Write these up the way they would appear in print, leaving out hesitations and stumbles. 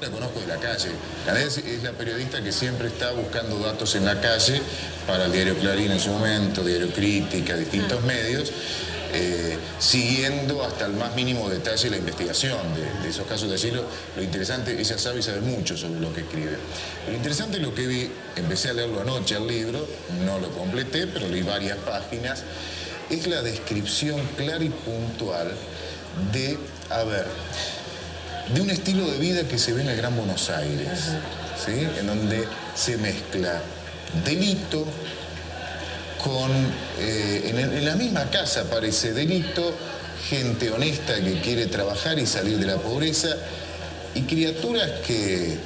La conozco de la calle. Es la periodista que siempre está buscando datos en la calle para el diario Clarín en su momento, diario Crítica, distintos medios, siguiendo hasta el más mínimo detalle la investigación de esos casos. De decirlo, lo interesante, ella sabe y sabe mucho sobre lo que escribe. Lo interesante es lo que vi, empecé a leerlo anoche el libro, no lo completé, pero leí varias páginas, es la descripción clara y puntual de, de un estilo de vida que se ve en el Gran Buenos Aires, ¿sí? En donde se mezcla delito con, en la misma casa parece delito, gente honesta que quiere trabajar y salir de la pobreza, y criaturas que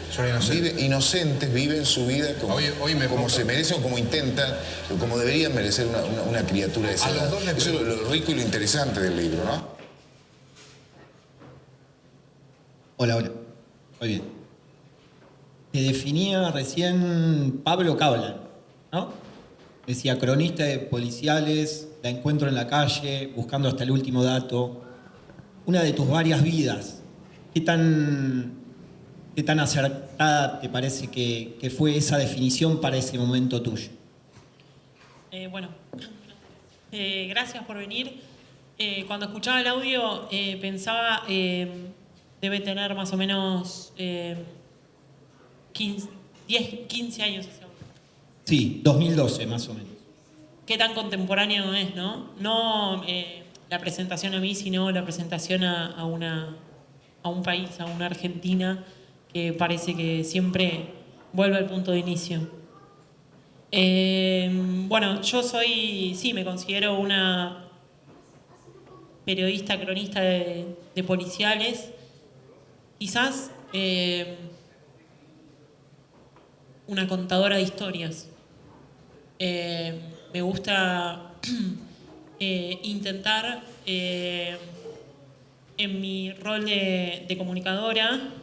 inocentes viven su vida como, como se merecen o como intentan, o como deberían merecer una criatura de esa edad. Eso es lo rico y lo interesante del libro, ¿no? Hola. Muy bien. Te definía recién Pablo Cablan, ¿no? Decía, cronista de policiales, la encuentro en la calle, buscando hasta el último dato. Una de tus varias vidas, ¿qué tan acertada te parece que fue esa definición para ese momento tuyo? Gracias por venir. Cuando escuchaba el audio pensaba... debe tener más o menos 15 años. Sí, 2012 más o menos. Qué tan contemporáneo es, ¿no? No la presentación a mí, sino la presentación a un país, a una Argentina que parece que siempre vuelve al punto de inicio. Yo me considero una periodista, cronista de policiales. Quizás una contadora de historias. Me gusta intentar, en mi rol de comunicadora,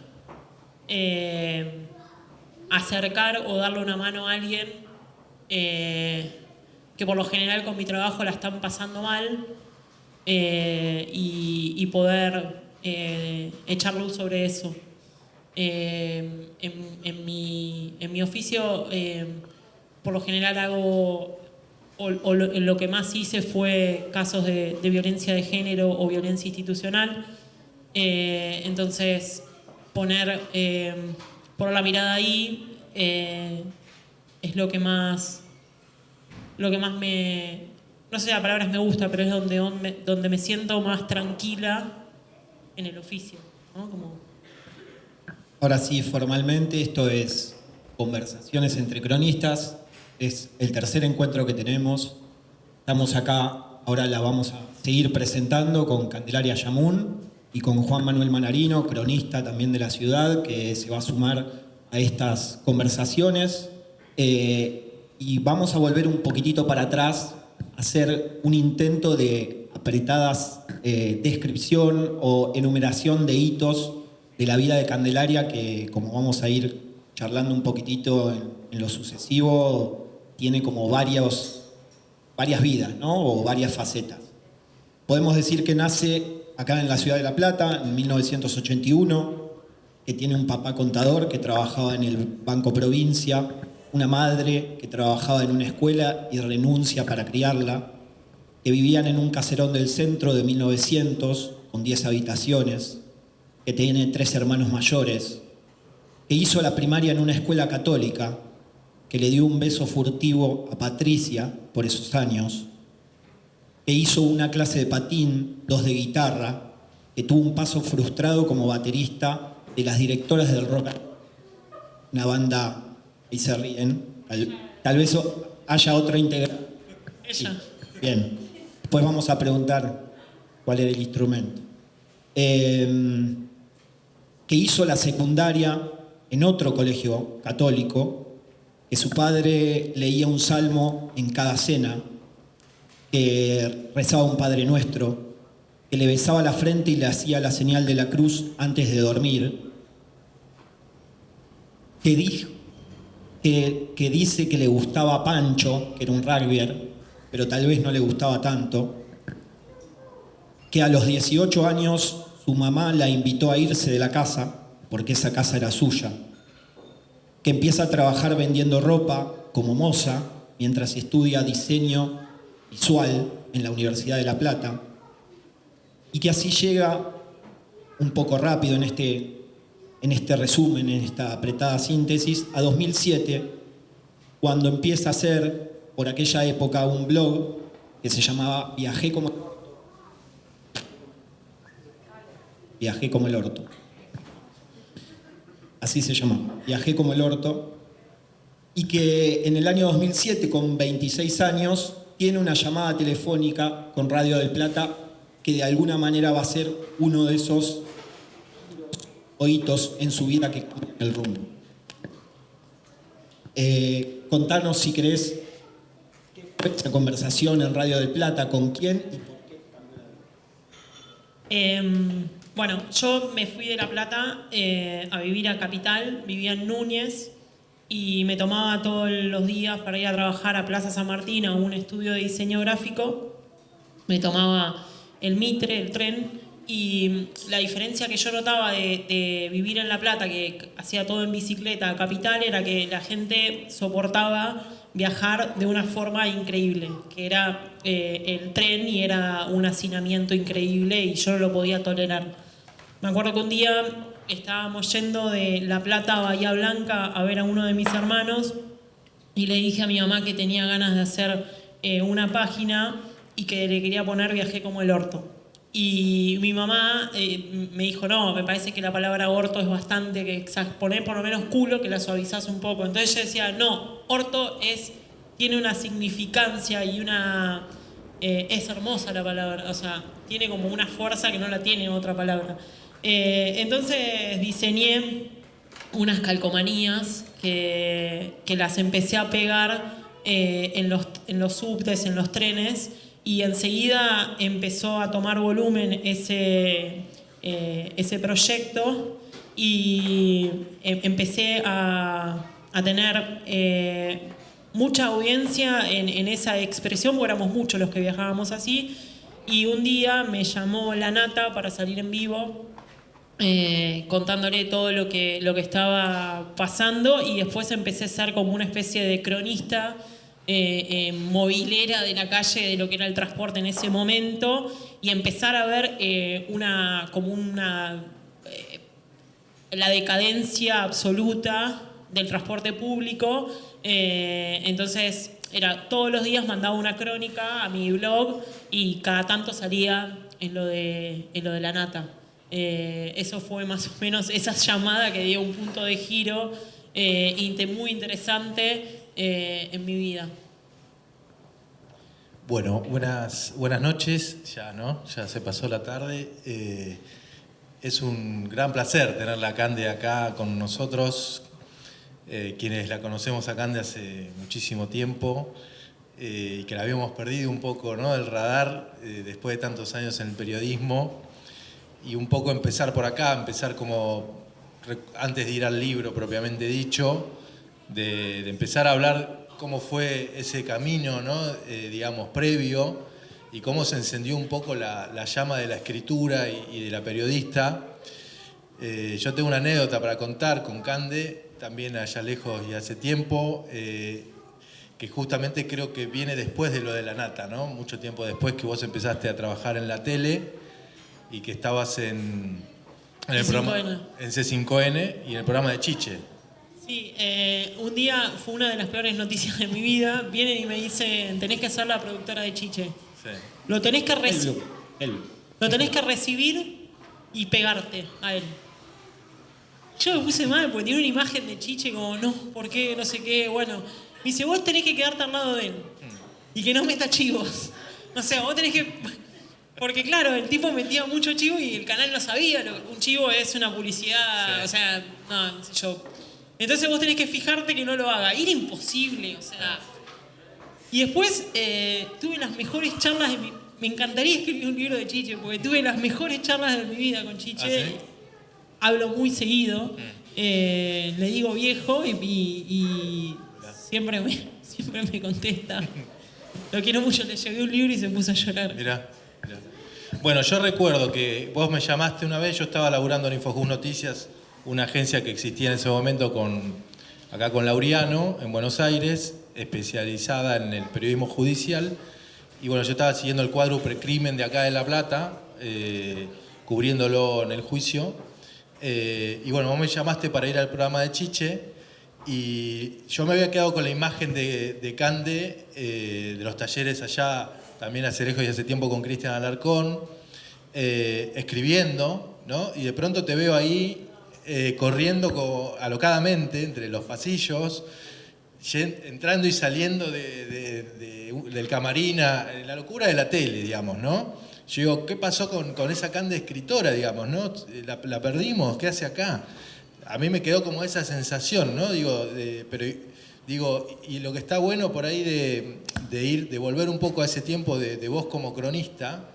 acercar o darle una mano a alguien que por lo general con mi trabajo la están pasando mal y poder... echar luz sobre eso. En mi oficio, por lo general hago, lo que más hice fue casos de violencia de género o violencia institucional. Entonces, poner la mirada ahí es lo que más me... No sé, la palabra me gusta, pero es donde me siento más tranquila en el oficio, ¿no? Ahora sí, formalmente esto es Conversaciones entre Cronistas, es el tercer encuentro que tenemos. Estamos acá, ahora la vamos a seguir presentando con Candelaria Yamun y con Juan Manuel Manarino, cronista también de la ciudad, que se va a sumar a estas conversaciones. Y vamos a volver un poquitito para atrás, a hacer un intento de apretadas descripción o enumeración de hitos de la vida de Candelaria, que como vamos a ir charlando un poquitito en lo sucesivo, tiene como varias vidas, ¿no? O varias facetas. Podemos decir que nace acá en la ciudad de La Plata en 1981, que tiene un papá contador que trabajaba en el Banco Provincia, una madre que trabajaba en una escuela y renuncia para criarla, que vivían en un caserón del centro de 1900 con 10 habitaciones, que tiene 3 hermanos mayores, que hizo la primaria en una escuela católica, que le dio un beso furtivo a Patricia por esos años, que hizo una clase de patín, 2 de guitarra, que tuvo un paso frustrado como baterista de las directoras del rock, una banda, ahí se ríen, tal vez haya otra integrante. Ella. Sí. Bien, después vamos a preguntar cuál era el instrumento. Que hizo la secundaria en otro colegio católico, que su padre leía un salmo en cada cena, que rezaba un Padre Nuestro, que le besaba la frente y le hacía la señal de la cruz antes de dormir, que dice que le gustaba Pancho, que era un rugbyer, pero tal vez no le gustaba tanto, que a los 18 años su mamá la invitó a irse de la casa porque esa casa era suya, que empieza a trabajar vendiendo ropa como moza mientras estudia diseño visual en la Universidad de La Plata, y que así llega un poco rápido en este resumen, en esta apretada síntesis, a 2007, cuando empieza a hacer, por aquella época, un blog que se llamaba Viajé como el orto. Así se llama, Viajé como el orto. Y que en el año 2007, con 26 años, tiene una llamada telefónica con Radio del Plata que de alguna manera va a ser uno de esos hitos en su vida que cambian el rumbo. Contanos, si querés, qué fue esa conversación en Radio del Plata, con quién y por qué. Bueno, yo me fui de La Plata a vivir a Capital, vivía en Núñez y me tomaba todos los días para ir a trabajar a Plaza San Martín, a un estudio de diseño gráfico. Me tomaba el Mitre, el tren, y la diferencia que yo notaba de vivir en La Plata, que hacía todo en bicicleta, a Capital, era que la gente soportaba viajar de una forma increíble, que era el tren, y era un hacinamiento increíble y yo no lo podía tolerar. Me acuerdo que un día estábamos yendo de La Plata a Bahía Blanca a ver a uno de mis hermanos y le dije a mi mamá que tenía ganas de hacer una página y que le quería poner Viajé como el orto. Y mi mamá me dijo, no, me parece que la palabra orto es bastante, que poner por lo menos culo, que la suavizás un poco. Entonces yo decía, no, orto tiene una significancia y una... es hermosa la palabra, o sea, tiene como una fuerza que no la tiene otra palabra. Entonces diseñé unas calcomanías que las empecé a pegar en los subtes, en los trenes, y enseguida empezó a tomar volumen ese proyecto y empecé a tener mucha audiencia en esa expresión, porque éramos muchos los que viajábamos así, y un día me llamó La Nata para salir en vivo contándole todo lo que estaba pasando, y después empecé a ser como una especie de cronista movilera de la calle, de lo que era el transporte en ese momento, y empezar a ver la decadencia absoluta del transporte público. Entonces era todos los días mandaba una crónica a mi blog y cada tanto salía en lo de La Nata. Eso fue más o menos esa llamada que dio un punto de giro muy interesante en mi vida. Bueno, buenas noches, ya, ¿no? Ya se pasó la tarde. Es un gran placer tenerla a Cande acá con nosotros, quienes la conocemos a Cande hace muchísimo tiempo y que la habíamos perdido un poco, ¿no?, del radar después de tantos años en el periodismo, y un poco empezar por acá, empezar como antes de ir al libro propiamente dicho, de empezar a hablar cómo fue ese camino, ¿no?, digamos, previo, y cómo se encendió un poco la llama de la escritura y de la periodista. Yo tengo una anécdota para contar con Cande, también allá lejos y hace tiempo, que justamente creo que viene después de lo de La Nata, ¿no? Mucho tiempo después que vos empezaste a trabajar en la tele y que estabas en el programa, en C5N y en el programa de Chiche. Sí, un día fue una de las peores noticias de mi vida. Vienen y me dicen, tenés que ser la productora de Chiche. Sí. Lo tenés que recibir y pegarte a él. Yo me puse mal porque tiene una imagen de Chiche como, no, ¿por qué? No sé qué, bueno. Me dice, vos tenés que quedarte al lado de él y que no meta chivos. O sea, vos tenés que... Porque claro, el tipo metía mucho chivo y el canal no sabía. Un chivo es una publicidad, sí. O sea, no sé yo. Entonces vos tenés que fijarte que no lo haga. Y era imposible, o sea. Y después tuve las mejores charlas de me encantaría escribir un libro de Chiche, porque tuve las mejores charlas de mi vida con Chiche. ¿Ah, sí? Hablo muy seguido. Le digo viejo y siempre me contesta. Lo quiero mucho, le llevé un libro y se puso a llorar. Mirá. Bueno, yo recuerdo que vos me llamaste una vez, yo estaba laburando en Infojus Noticias una agencia que existía en ese momento acá con Laureano, en Buenos Aires, especializada en el periodismo judicial. Y bueno, yo estaba siguiendo el cuádruple crimen de acá de La Plata, cubriéndolo en el juicio. Y bueno, vos me llamaste para ir al programa de Chiche, y yo me había quedado con la imagen de Cande, de los talleres allá, también hace lejos y hace tiempo con Cristian Alarcón, escribiendo, ¿no? Y de pronto te veo ahí corriendo alocadamente entre los pasillos, entrando y saliendo del camarín, la locura de la tele, digamos, ¿no? Yo digo, ¿qué pasó con esa Cande escritora, digamos, ¿no? ¿La perdimos? ¿Qué hace acá? A mí me quedó como esa sensación, ¿no? Pero y lo que está bueno por ahí de volver un poco a ese tiempo de vos como cronista,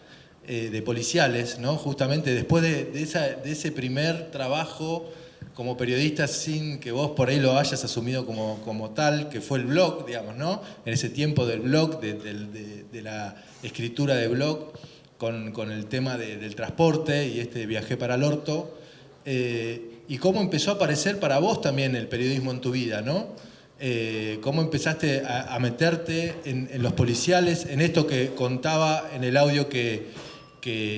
de policiales, ¿no? Justamente después de ese primer trabajo como periodista, sin que vos por ahí lo hayas asumido como tal, que fue el blog, digamos, ¿no? En ese tiempo del blog, de la escritura de blog, con el tema del transporte y viajé para el orto, y cómo empezó a aparecer para vos también el periodismo en tu vida, ¿no? Cómo empezaste a meterte en los policiales, en esto que contaba en el audio que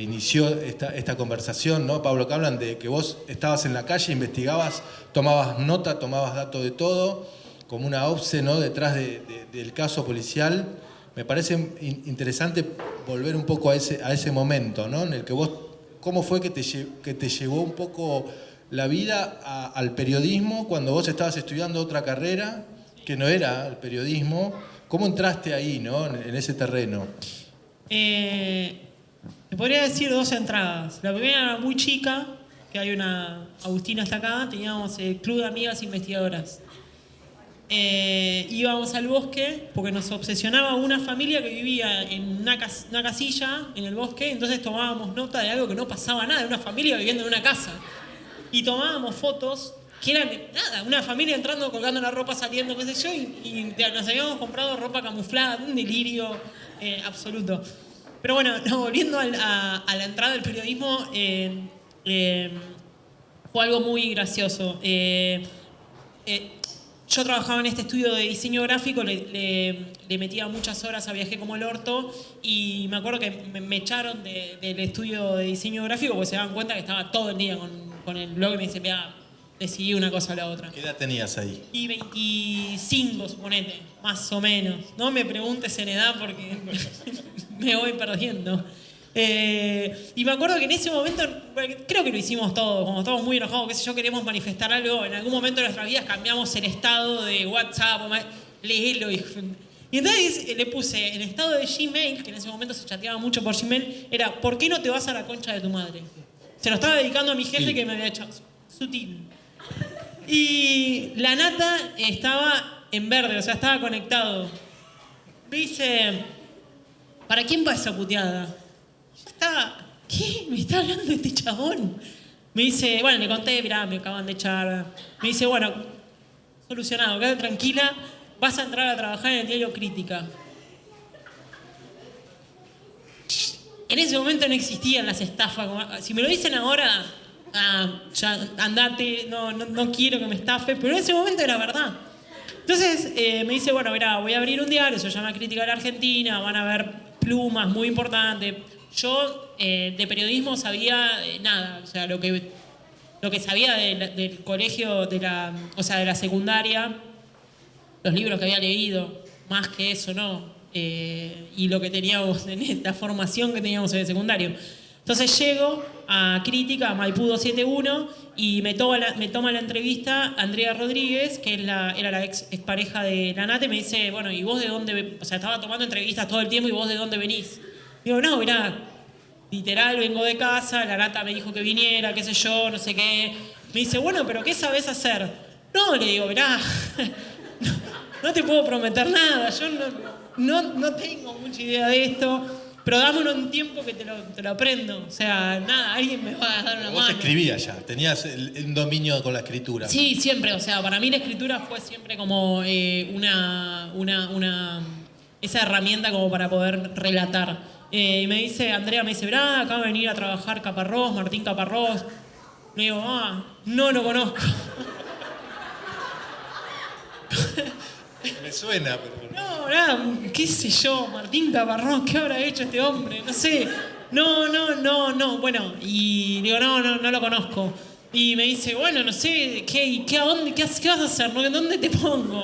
inició esta conversación, ¿no? Pablo Kaplan, de que vos estabas en la calle, investigabas, tomabas nota, tomabas datos de todo, como una OPSE, ¿no? Detrás del caso policial. Me parece interesante volver un poco a ese momento, ¿no? En el que vos, ¿cómo fue que te llevó un poco la vida al periodismo cuando vos estabas estudiando otra carrera que no era el periodismo? ¿Cómo entraste ahí, ¿no? En ese terreno? Te podría decir dos entradas. La primera era muy chica, que hay una, Agustina está acá, teníamos el Club de Amigas Investigadoras. Íbamos al bosque porque nos obsesionaba una familia que vivía en una casilla en el bosque, entonces tomábamos nota de algo que no pasaba nada, de una familia viviendo en una casa. Y tomábamos fotos que eran, nada, una familia entrando, colgando la ropa, saliendo, qué sé yo, y nos habíamos comprado ropa camuflada, un delirio absoluto. Pero bueno, no, volviendo a la entrada del periodismo, fue algo muy gracioso. Yo trabajaba en este estudio de diseño gráfico, le metía muchas horas a Viajé como el orto, y me acuerdo que me echaron del estudio de diseño gráfico porque se daban cuenta que estaba todo el día con el blog y me dice, mira, decidí una cosa o la otra. ¿Qué edad tenías ahí? Y 25, suponete, más o menos. No me preguntes en edad porque me voy perdiendo. Y me acuerdo que en ese momento, creo que lo hicimos todos, como estábamos muy enojados, qué sé yo, queríamos manifestar algo, en algún momento de nuestras vidas cambiamos el estado de WhatsApp, léelo. Y entonces le puse el estado de Gmail, que en ese momento se chateaba mucho por Gmail, era, ¿por qué no te vas a la concha de tu madre? Se lo estaba dedicando a mi jefe que me había hecho sutil. Y la nata estaba en verde, o sea, estaba conectado. Me dice, ¿para quién va esa puteada? Yo estaba, ¿qué? ¿Me está hablando este chabón? Me dice, bueno, le conté, mirá, me acaban de echar. Me dice, bueno, solucionado, quédate tranquila, vas a entrar a trabajar en el diario Crítica. En ese momento no existían las estafas. Si me lo dicen ahora, ya andate, no quiero que me estafe, pero en ese momento era verdad. Entonces me dice, bueno, mirá, voy a abrir un diario, se llama Crítica de la Argentina, van a ver plumas muy importantes. Yo de periodismo sabía nada, o sea, lo que sabía del colegio, de la secundaria, los libros que había leído, más que eso, ¿no? Y lo que teníamos en esta formación que teníamos en el secundario. Entonces llego a Crítica, a Maipú 271, y me toma la entrevista Andrea Rodríguez, que era la ex pareja de la Nata, y me dice, bueno, ¿y vos de dónde? O sea, estaba tomando entrevistas todo el tiempo, ¿y vos de dónde venís? Digo, no, mirá, literal, vengo de casa, la Nata me dijo que viniera, qué sé yo, no sé qué. Me dice, bueno, ¿pero qué sabés hacer? No, le digo, mirá, no te puedo prometer nada, yo no tengo mucha idea de esto, pero dame un tiempo que te lo aprendo. O sea, nada, alguien me va a dar una mano. Vos escribías ya, tenías un dominio con la escritura. Sí, siempre. O sea, para mí la escritura fue siempre como esa herramienta como para poder relatar. Y me dice, Andrea me dice, verá, acaba de venir a trabajar Caparrós, Martín Caparrós. Le digo, no lo conozco. Me suena, pero... No, nada, qué sé yo, Martín Caparrós, ¿qué habrá hecho este hombre? No sé. No. Bueno, y digo, no lo conozco. Y me dice, bueno, no sé, ¿qué vas a hacer? ¿Dónde te pongo?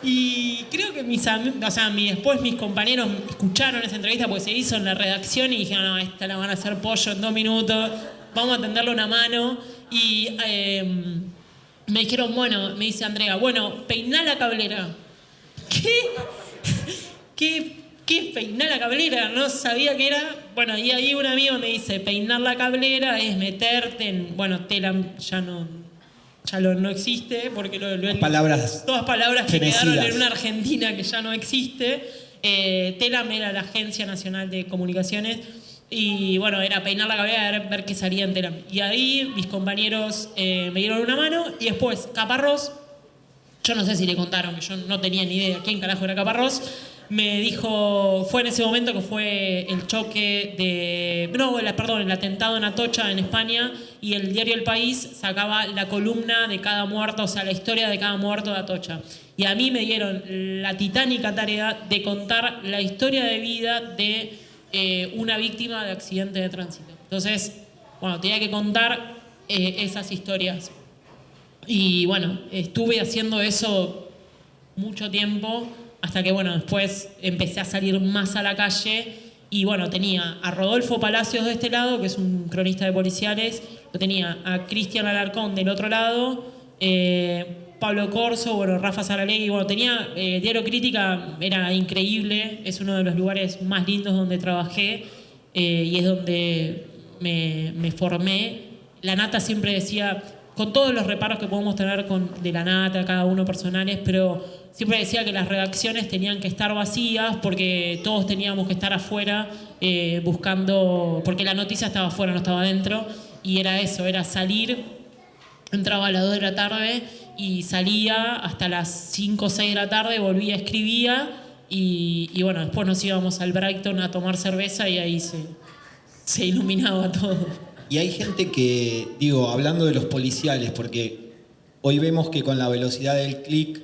Y creo que después mis compañeros escucharon esa entrevista porque se hizo en la redacción y dijeron, no, esta la van a hacer pollo en 2 minutos, vamos a tenderle una mano. Y me dijeron, bueno, me dice Andrea, bueno, peiná la cablera. ¿Qué peinar la cablera? No sabía qué era. Bueno, y ahí un amigo me dice, peinar la cablera es meterte en... Bueno, Telam no existe, porque todas palabras que quedaron en una Argentina que ya no existe. Telam era la Agencia Nacional de Comunicaciones. Y bueno, era peinar la cablera, ver qué salía en Telam. Y ahí mis compañeros me dieron una mano. Y después, Caparrós, yo no sé si le contaron, que yo no tenía ni idea quién carajo era Caparrós. Me dijo, fue en ese momento que fue el choque el atentado en Atocha, en España, y el diario El País sacaba la columna de cada muerto, o sea, la historia de cada muerto de Atocha. Y a mí me dieron la titánica tarea de contar la historia de vida de una víctima de accidente de tránsito. Entonces, bueno, tenía que contar esas historias. Y bueno, estuve haciendo eso mucho tiempo, hasta que bueno, después empecé a salir más a la calle y bueno, tenía a Rodolfo Palacios de este lado, que es un cronista de policiales, lo tenía a Cristian Alarcón del otro lado, Pablo Corso, bueno, Rafa Saralegui, bueno, tenía Diario Crítica, era increíble, es uno de los lugares más lindos donde trabajé y es donde me formé. La Nata siempre decía, con todos los reparos que podemos tener de la Nata, cada uno personales, pero siempre decía que las redacciones tenían que estar vacías porque todos teníamos que estar afuera buscando, porque la noticia estaba afuera, no estaba adentro, y era eso, era salir, entraba a las 2 de la tarde y salía hasta las 5 o 6 de la tarde, volvía, escribía, y bueno, después nos íbamos al Brighton a tomar cerveza y ahí se iluminaba todo. Y hay gente que, hablando de los policiales, porque hoy vemos que con la velocidad del clic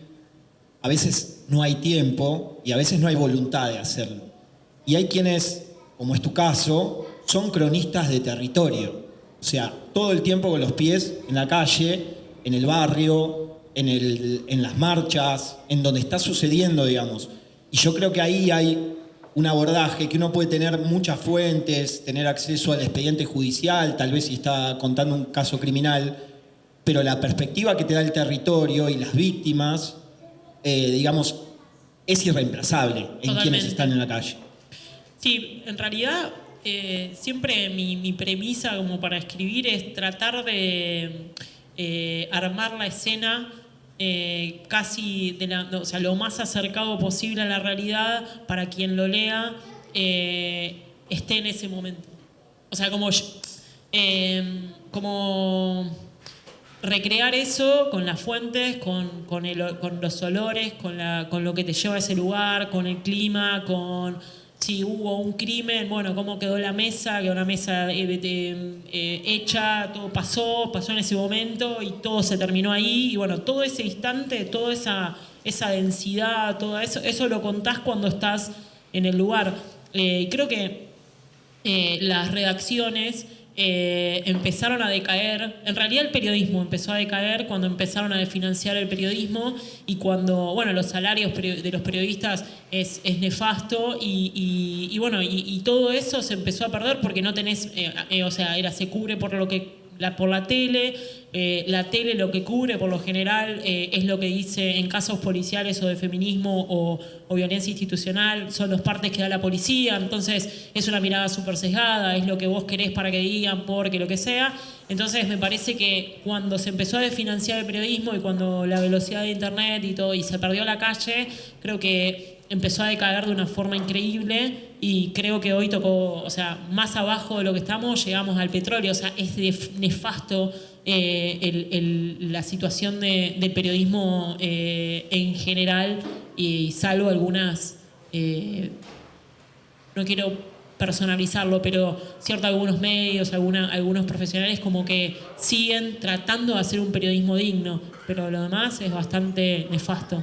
a veces no hay tiempo y a veces no hay voluntad de hacerlo. Y hay quienes, como es tu caso, son cronistas de territorio. O sea, todo el tiempo con los pies en la calle, en el barrio, en las marchas, en donde está sucediendo, digamos. Y yo creo que ahí hay un abordaje que uno puede tener muchas fuentes, tener acceso al expediente judicial, tal vez si está contando un caso criminal, pero la perspectiva que te da el territorio y las víctimas, es irreemplazable en Totalmente. quienes están en la calle. Sí, en realidad siempre mi premisa como para escribir es tratar de armar la escena casi lo más acercado posible a la realidad para quien lo lea esté en ese momento. O sea, como recrear eso con las fuentes, con los olores, con lo que te lleva a ese lugar, con el clima, con si hubo un crimen, bueno, cómo quedó la mesa, que una mesa hecha, todo pasó en ese momento y todo se terminó ahí. Y bueno, todo ese instante, toda esa densidad, todo eso lo contás cuando estás en el lugar. Creo que las redacciones empezaron a decaer. En realidad el periodismo empezó a decaer cuando empezaron a desfinanciar el periodismo y cuando, bueno, los salarios de los periodistas es nefasto y bueno, y todo eso se empezó a perder porque no tenés, se cubre por la tele, la tele lo que cubre por lo general es lo que dice en casos policiales o de feminismo o violencia institucional, son los partes que da la policía, entonces es una mirada súper sesgada, es lo que vos querés para que digan, porque lo que sea. Entonces me parece que cuando se empezó a desfinanciar el periodismo y cuando la velocidad de internet y todo y se perdió la calle, creo que empezó a decaer de una forma increíble y creo que hoy tocó, o sea, más abajo de lo que estamos, llegamos al petróleo, o sea, es nefasto la situación del periodismo en general y salvo algunas, no quiero personalizarlo, pero cierto, algunos medios, algunos profesionales como que siguen tratando de hacer un periodismo digno, pero lo demás es bastante nefasto.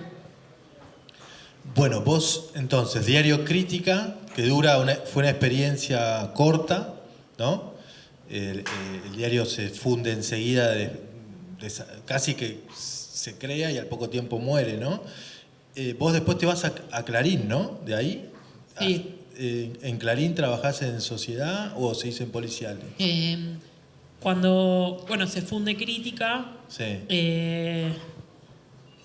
Bueno, vos entonces, Diario Crítica, que fue una experiencia corta, ¿no? El diario se funde enseguida, casi que se crea y al poco tiempo muere, ¿no? Vos después te vas a Clarín, ¿no? De ahí. Sí. ¿En Clarín trabajás en Sociedad o se hizo en Policiales? Cuando, bueno, se funde Crítica, Sí.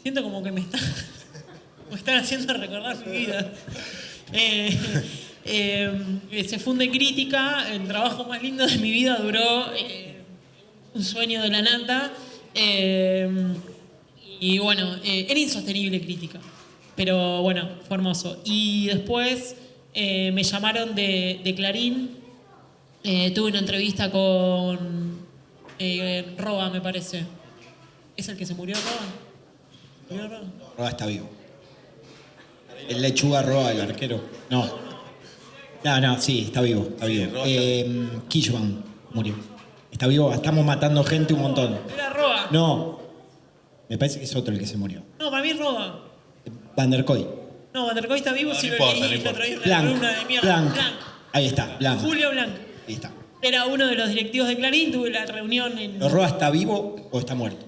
siento como que me están haciendo recordar mi vida. Se funde Crítica, el trabajo más lindo de mi vida duró un sueño de la nata. Y bueno, era insostenible Crítica, pero bueno, fue hermoso. Y después me llamaron de Clarín, tuve una entrevista con Roa, me parece. ¿Es el que se murió, Roa? ¿Murió Roa? Roa está vivo. El Lechuga Roa, el arquero. No, sí, está vivo, está vivo. Kishman murió. Está vivo, estamos matando gente un montón. Era Roa. No, me parece que es otro el que se murió. No, para mí es Roa. Van der Koy. No, Van der Koy está vivo, No, si no lo importa, leí no la otra vez en una Blanc, columna de mierda. Blanc. Blanc. Ahí está, Blanc. Julio Blanc. Ahí está. Era uno de los directivos de Clarín, tuve la reunión en... ¿Pero Roa está vivo o está muerto?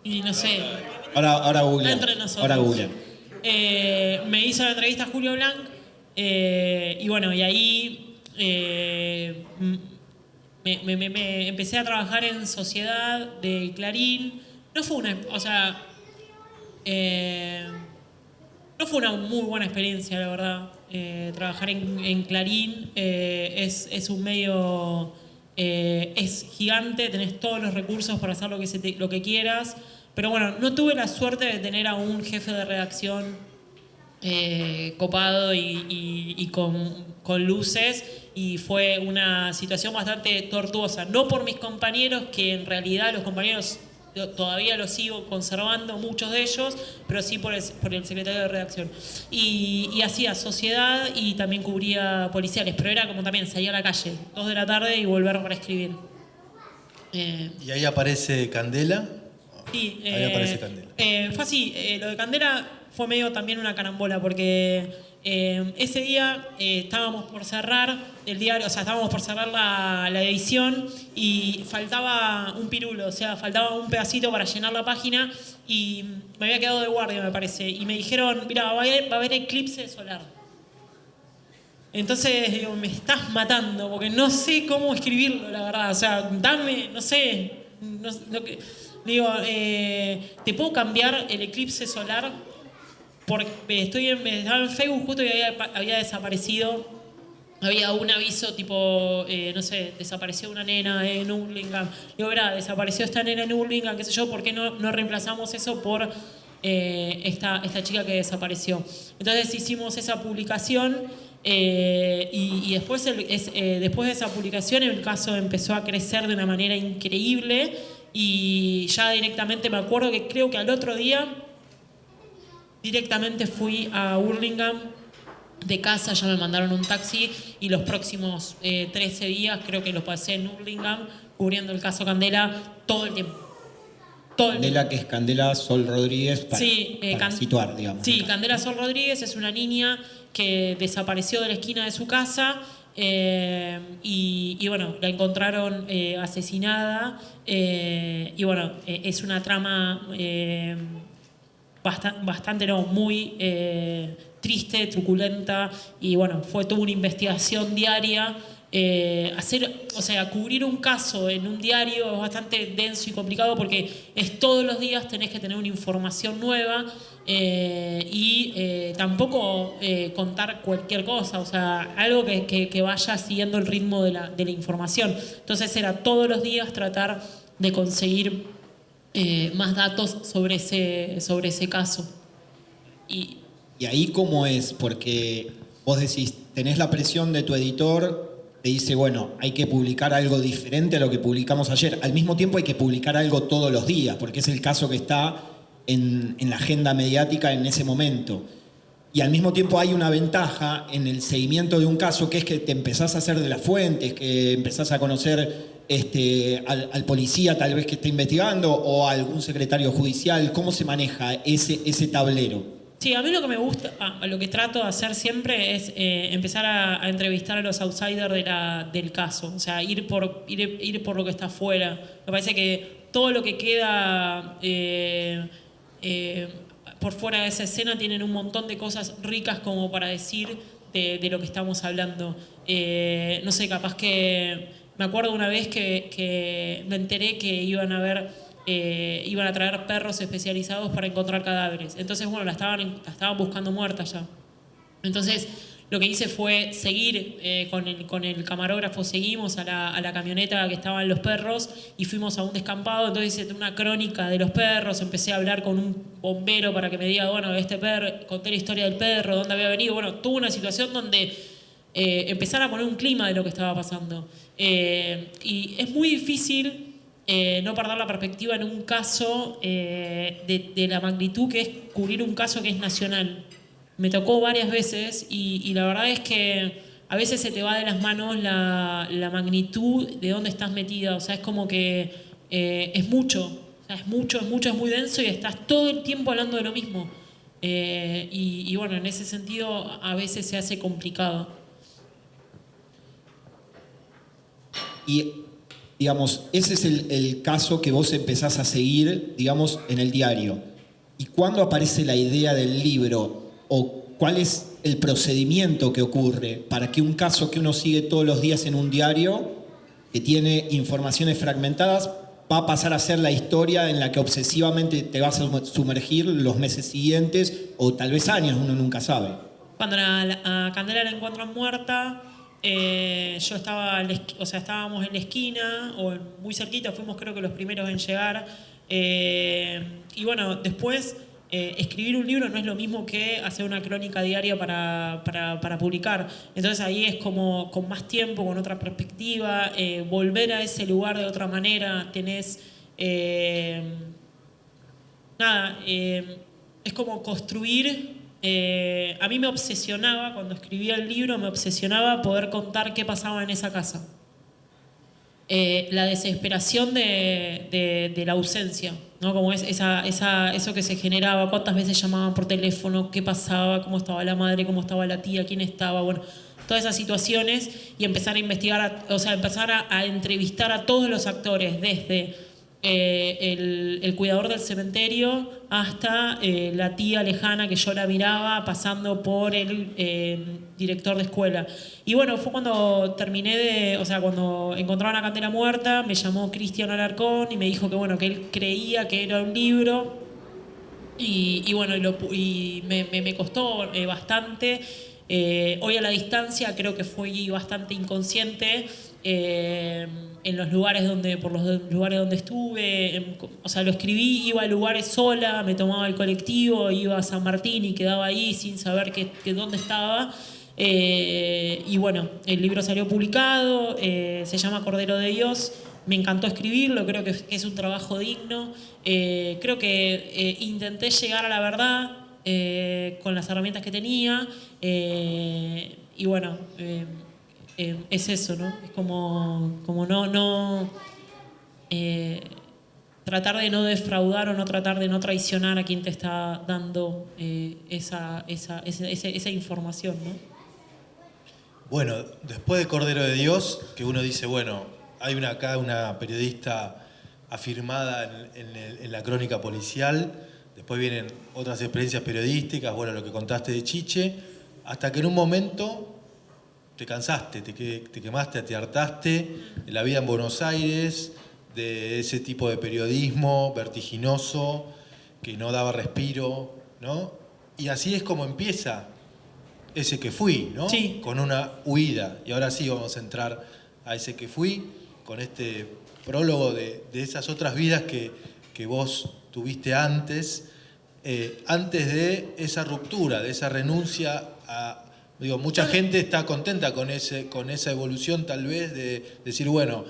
Y no sé, Ahora googlean. entre nosotros. Ahora googlean. Me hizo la entrevista Julio Blanc y bueno, y ahí me empecé a trabajar en Sociedad de Clarín. No fue una muy buena experiencia, la verdad. Trabajar en Clarín es un medio, es gigante, tenés todos los recursos para hacer lo que quieras, pero bueno, no tuve la suerte de tener a un jefe de redacción copado y con luces, y fue una situación bastante tortuosa, no por mis compañeros, que en realidad los compañeros todavía los sigo conservando, muchos de ellos, pero sí por el secretario de redacción. Y hacía Sociedad y también cubría Policiales, pero era como también salir a la calle, 2 de la tarde y volver para escribir. ¿Y ahí aparece Candela? Sí, ahí aparece Candela. Fue así, lo de Candela fue medio también una carambola, porque ese día estábamos por cerrar el diario, o sea, estábamos por cerrar la edición y faltaba un pirulo, o sea, faltaba un pedacito para llenar la página y me había quedado de guardia, me parece, y me dijeron, mira, va a haber eclipse solar. Entonces digo, me estás matando, porque no sé cómo escribirlo, la verdad, o sea, dame, no sé, digo, ¿te puedo cambiar el eclipse solar? Porque estaba en Facebook justo y había desaparecido, había un aviso tipo, no sé, desapareció una nena en Hurlingham. Digo, verá, desapareció esta nena en Hurlingham, qué sé yo, ¿por qué no reemplazamos eso por esta chica que desapareció? Entonces hicimos esa publicación y después de esa publicación el caso empezó a crecer de una manera increíble y ya directamente me acuerdo que creo que al otro día directamente fui a Hurlingham, de casa ya me mandaron un taxi y los próximos 13 días creo que los pasé en Hurlingham cubriendo el caso Candela todo el tiempo. Candela, que es Candela Sol Rodríguez, para situar, digamos. Sí, Candela Sol Rodríguez es una niña que desapareció de la esquina de su casa y bueno, la encontraron asesinada y bueno, es una trama muy triste, truculenta, y bueno, fue toda una investigación diaria. Cubrir un caso en un diario es bastante denso y complicado porque es todos los días tenés que tener una información nueva y tampoco contar cualquier cosa, o sea, algo que vaya siguiendo el ritmo de la información. Entonces era todos los días tratar de conseguir más datos sobre ese caso. ¿Y ahí cómo es? Porque vos decís, tenés la presión de tu editor, te dice, bueno, hay que publicar algo diferente a lo que publicamos ayer. Al mismo tiempo hay que publicar algo todos los días, porque es el caso que está en la agenda mediática en ese momento. Y al mismo tiempo hay una ventaja en el seguimiento de un caso, que es que te empezás a hacer de las fuentes, que empezás a conocer al policía tal vez que está investigando o a algún secretario judicial. ¿Cómo se maneja ese tablero? Sí, a mí lo que me gusta, lo que trato de hacer siempre es empezar a entrevistar a los outsiders del caso, o sea, ir por lo que está afuera. Me parece que todo lo que queda por fuera de esa escena tienen un montón de cosas ricas como para decir de lo que estamos hablando. No sé, capaz que me acuerdo una vez que me enteré que iban a traer perros especializados para encontrar cadáveres. Entonces, bueno, la estaban buscando muerta ya. Entonces, lo que hice fue seguir con el camarógrafo, seguimos a la camioneta que estaban los perros y fuimos a un descampado. Entonces hice una crónica de los perros, empecé a hablar con un bombero para que me diga, bueno, este perro, conté la historia del perro, dónde había venido. Bueno, tuve una situación donde empezar a poner un clima de lo que estaba pasando. Y es muy difícil no perder la perspectiva en un caso de la magnitud que es cubrir un caso que es nacional. Me tocó varias veces y la verdad es que a veces se te va de las manos la magnitud de dónde estás metida. O sea, es como que es mucho. O sea, es mucho, es muy denso y estás todo el tiempo hablando de lo mismo. Y bueno, en ese sentido a veces se hace complicado. Y, digamos, ese es el caso que vos empezás a seguir, digamos, en el diario. ¿Y cuándo aparece la idea del libro? ¿O cuál es el procedimiento que ocurre para que un caso que uno sigue todos los días en un diario, que tiene informaciones fragmentadas, va a pasar a ser la historia en la que obsesivamente te vas a sumergir los meses siguientes o tal vez años, uno nunca sabe? Cuando a Candela la encuentran muerta, yo estaba, estábamos en la esquina o muy cerquita, fuimos creo que los primeros en llegar. Y bueno, después escribir un libro no es lo mismo que hacer una crónica diaria para publicar. Entonces ahí es como con más tiempo, con otra perspectiva, volver a ese lugar de otra manera. Tenés es como construir. A mí me obsesionaba, cuando escribía el libro, me obsesionaba poder contar qué pasaba en esa casa. La desesperación de la ausencia, ¿no? Como es eso que se generaba, cuántas veces llamaban por teléfono, qué pasaba, cómo estaba la madre, cómo estaba la tía, quién estaba, bueno, todas esas situaciones, y empezar a investigar, empezar a entrevistar a todos los actores, desde el cuidador del cementerio hasta la tía lejana que yo la miraba, pasando por el director de escuela. Y bueno, fue cuando terminé cuando encontraron a Candela muerta, me llamó Cristian Alarcón y me dijo que bueno, que él creía que era un libro y bueno, me costó bastante. Hoy a la distancia creo que fui bastante inconsciente en los lugares por los lugares donde estuve. Lo escribí, iba a lugares sola, me tomaba el colectivo, iba a San Martín y quedaba ahí sin saber dónde estaba. Y bueno, el libro salió publicado, se llama Cordero de Dios. Me encantó escribirlo, creo que es un trabajo digno. Creo que intenté llegar a la verdad con las herramientas que tenía. Y bueno, es eso, ¿no? Es como no tratar de no defraudar o no tratar de no traicionar a quien te está dando esa información, ¿no? Bueno, después de Cordero de Dios, que uno dice, bueno, hay acá una periodista afirmada en la crónica policial, después vienen otras experiencias periodísticas, bueno, lo que contaste de Chiche, hasta que en un momento te cansaste, te quemaste, te hartaste de la vida en Buenos Aires, de ese tipo de periodismo vertiginoso, que no daba respiro, ¿no? Y así es como empieza Ese que fui, ¿no? Sí. Con una huida. Y ahora sí vamos a entrar a Ese que fui, con este prólogo de esas otras vidas que vos tuviste antes de esa ruptura, de esa renuncia a... Digo, mucha gente está contenta con esa evolución tal vez de decir, bueno,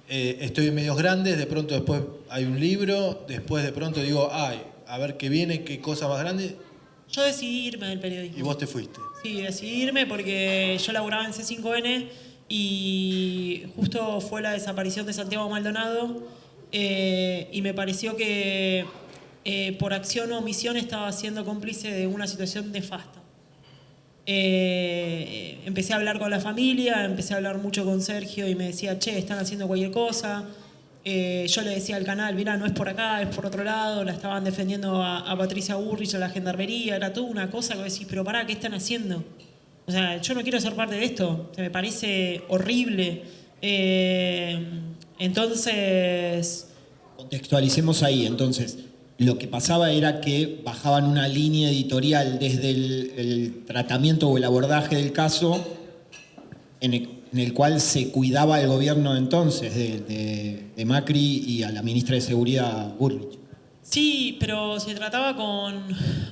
estoy en medios grandes, de pronto después hay un libro, después de pronto digo, ay, a ver qué viene, qué cosa más grande, Yo decidí irme del periodismo. Y vos te fuiste. Sí, decidí irme porque yo laburaba en C5N y justo fue la desaparición de Santiago Maldonado y me pareció que por acción o omisión estaba siendo cómplice de una situación nefasta. Empecé a hablar con la familia, empecé a hablar mucho con Sergio y me decía, che, están haciendo cualquier cosa. Yo le decía al canal, mira, no es por acá, es por otro lado. La estaban defendiendo a Patricia Bullrich, a la gendarmería. Era toda una cosa que decís, pero pará, ¿qué están haciendo? O sea, yo no quiero ser parte de esto. Me parece horrible. Entonces... Contextualicemos ahí, entonces. Lo que pasaba era que bajaban una línea editorial desde el tratamiento o el abordaje del caso en el cual se cuidaba al gobierno entonces de Macri y a la ministra de Seguridad Bullrich. Sí, pero se trataba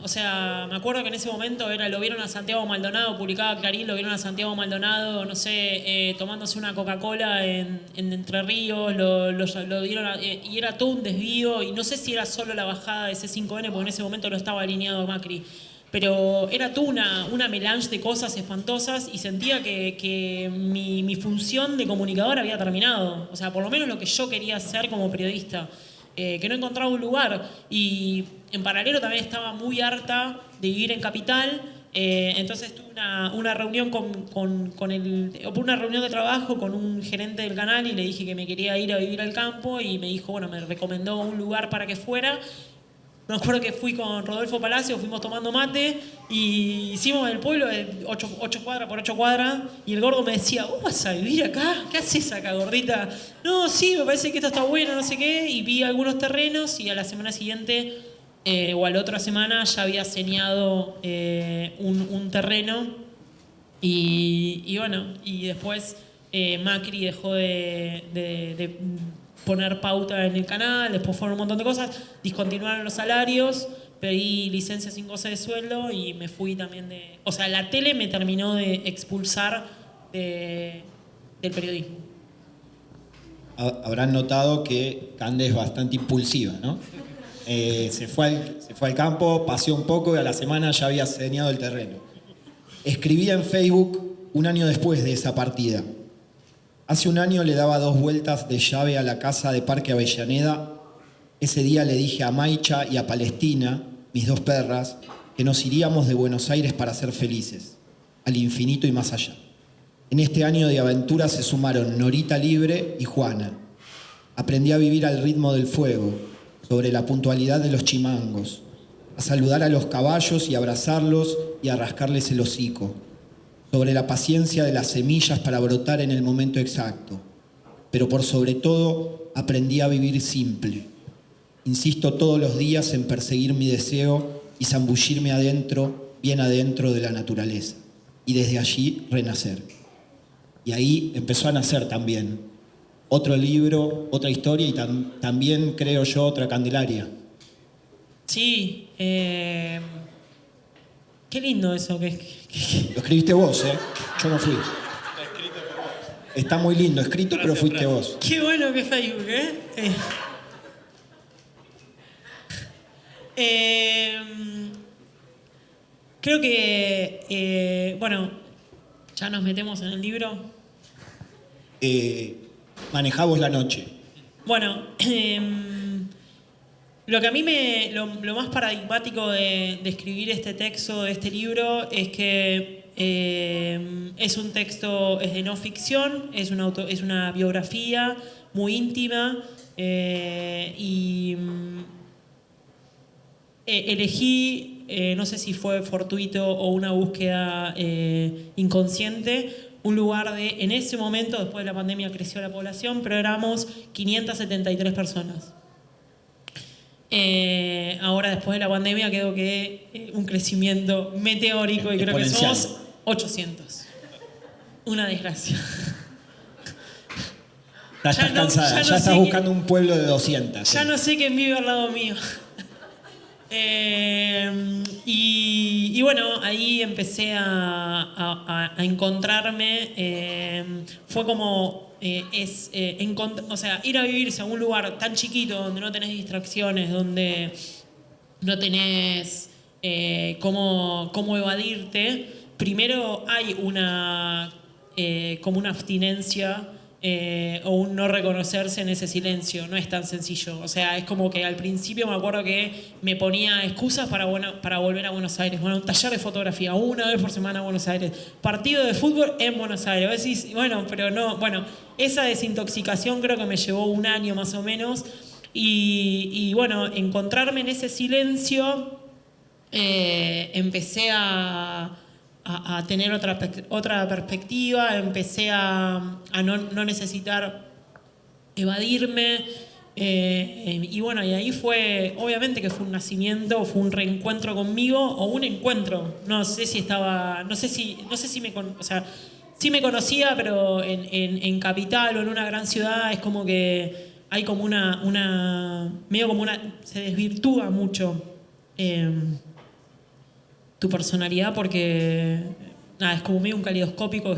o sea, me acuerdo que en ese momento lo vieron a Santiago Maldonado, publicaba Clarín, lo vieron a Santiago Maldonado, no sé, tomándose una Coca-Cola en Entre Ríos, lo dieron y era todo un desvío, y no sé si era solo la bajada de C5N, porque en ese momento no estaba alineado a Macri, pero era toda una melange de cosas espantosas y sentía que mi función de comunicador había terminado, o sea, por lo menos lo que yo quería hacer como periodista. Que no encontraba un lugar y en paralelo también estaba muy harta de vivir en Capital, entonces tuve una reunión una reunión de trabajo con un gerente del canal y le dije que me quería ir a vivir al campo y me dijo, bueno, me recomendó un lugar para que fuera. Me acuerdo que fui con Rodolfo Palacio, fuimos tomando mate y hicimos el pueblo de 8 cuadras por 8 cuadras y el gordo me decía, ¿vos vas a vivir acá? ¿Qué haces acá, gordita? No, sí, me parece que esto está bueno, no sé qué, y vi algunos terrenos y a la semana siguiente o a la otra semana ya había señado un terreno y bueno, y después Macri dejó de poner pauta en el canal, después fueron un montón de cosas, discontinuaron los salarios, pedí licencia sin goce de sueldo y me fui también o sea, la tele me terminó de expulsar del periodismo. Habrán notado que Cande es bastante impulsiva, ¿no? Se fue al campo, paseó un poco y a la semana ya había señado el terreno. Escribía en Facebook un año después de esa partida. Hace un año le daba 2 vueltas de llave a la casa de Parque Avellaneda. Ese día le dije a Maicha y a Palestina, mis 2 perras, que nos iríamos de Buenos Aires para ser felices, al infinito y más allá. En este año de aventura se sumaron Norita Libre y Juana. Aprendí a vivir al ritmo del fuego, sobre la puntualidad de los chimangos, a saludar a los caballos y abrazarlos y a rascarles el hocico, sobre la paciencia de las semillas para brotar en el momento exacto. Pero por sobre todo, aprendí a vivir simple. Insisto todos los días en perseguir mi deseo y zambullirme adentro, bien adentro de la naturaleza. Y desde allí renacer. Y ahí empezó a nacer también otro libro, otra historia y también, creo yo, otra Candelaria. Sí, qué lindo eso. Lo escribiste vos, ¿eh? Yo no fui. Está muy lindo escrito, pero fuiste vos. Qué bueno que es Facebook, creo que, bueno, ya nos metemos en el libro. Manejamos la noche. Bueno, lo que a mí lo más paradigmático de escribir este texto, de este libro, es que es un texto, es de no ficción, es una biografía muy íntima y elegí, no sé si fue fortuito o una búsqueda inconsciente, un lugar en ese momento, después de la pandemia creció la población, pero éramos 573 personas. Ahora, después de la pandemia, quedó que un crecimiento meteórico y creo que somos 800. Una desgracia. Ya estás cansada, ya estás buscando un pueblo de 200. Ya no sé quién vive al lado mío. Y bueno, ahí empecé a encontrarme. Fue como o sea, ir a vivirse a un lugar tan chiquito donde no tenés distracciones, donde no tenés cómo evadirte, primero hay como una abstinencia o un no reconocerse en ese silencio. No es tan sencillo. O sea, es como que al principio me acuerdo que me ponía excusas para volver a Buenos Aires. Bueno, un taller de fotografía, una vez por semana a Buenos Aires. Partido de fútbol en Buenos Aires. Vos decís, bueno, pero no. Bueno, esa desintoxicación creo que me llevó 1 año más o menos. Y bueno, encontrarme en ese silencio, empecé a tener otra perspectiva, empecé a no necesitar evadirme. Y bueno, y ahí fue, obviamente que fue un nacimiento, fue un reencuentro conmigo o un encuentro. No sé si o sea, sí me conocía, pero en Capital o en una gran ciudad es como que hay como se desvirtúa mucho tu personalidad, porque nada, es como medio un caleidoscopio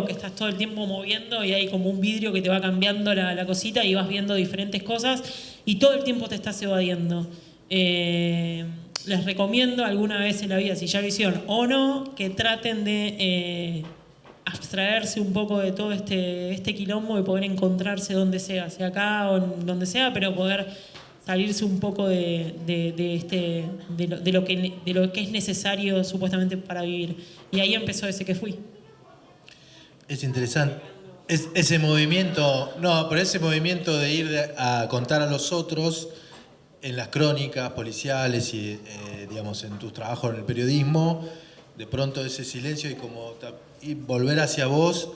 que estás todo el tiempo moviendo y hay como un vidrio que te va cambiando la cosita y vas viendo diferentes cosas y todo el tiempo te estás evadiendo. Les recomiendo alguna vez en la vida, si ya lo hicieron o no, que traten de abstraerse un poco de todo este quilombo y poder encontrarse donde sea acá o en donde sea, pero poder salirse un poco de lo que es necesario supuestamente para vivir. Y ahí empezó ese que fui. Es interesante. Ese movimiento, pero ese movimiento de ir a contar a los otros en las crónicas policiales y, digamos, en tus trabajos en el periodismo, de pronto ese silencio y volver hacia vos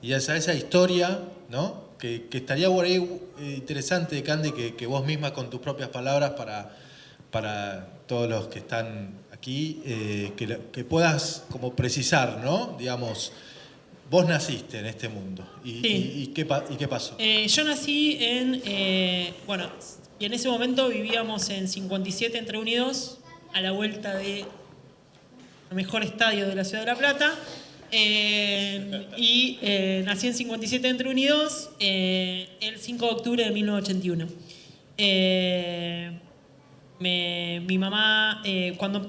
y hacia esa historia, ¿no? Que estaría por ahí interesante, Cande, que vos misma con tus propias palabras para todos los que están aquí, que puedas como precisar, ¿no? Digamos, vos naciste en este mundo. ¿Y qué pasó? Yo nací bueno, y en ese momento vivíamos en 57 entre 1 y 2, a la vuelta del mejor estadio de la Ciudad de La Plata. Nací en 57 entre 1 y 2, el 5 de octubre de 1981. Mi mamá, cuando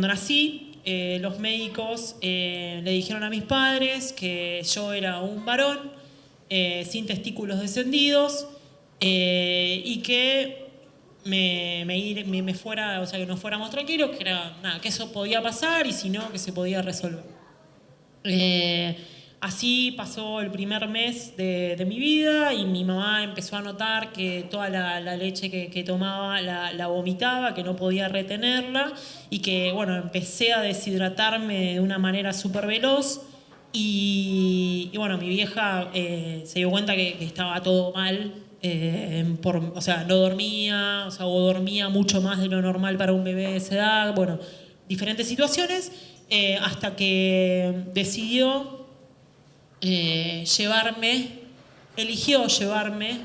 nací, los médicos le dijeron a mis padres que yo era un varón sin testículos descendidos y que me fuera, o sea, que nos fuéramos tranquilos, que eso podía pasar y si no, que se podía resolver. Así pasó el primer mes de mi vida y mi mamá empezó a notar que toda la leche que tomaba la vomitaba, que no podía retenerla y que, bueno, empecé a deshidratarme de una manera súper veloz y bueno, mi vieja se dio cuenta que estaba todo mal. O sea, no dormía, o dormía mucho más de lo normal para un bebé de esa edad, bueno, diferentes situaciones, hasta que decidió eligió llevarme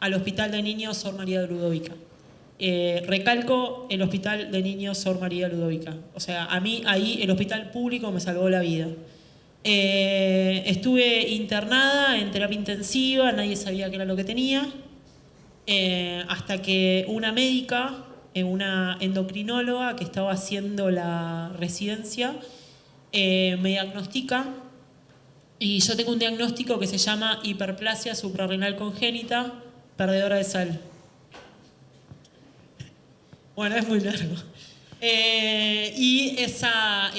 al Hospital de Niños Sor María de Ludovica. Recalco, el Hospital de Niños Sor María de Ludovica. O sea, a mí ahí el hospital público me salvó la vida. Estuve internada en terapia intensiva, nadie sabía qué era lo que tenía, hasta que una médica, una endocrinóloga que estaba haciendo la residencia, me diagnostica. Y yo tengo un diagnóstico que se llama hiperplasia suprarrenal congénita, perdedora de sal. Bueno, es muy largo. Y esa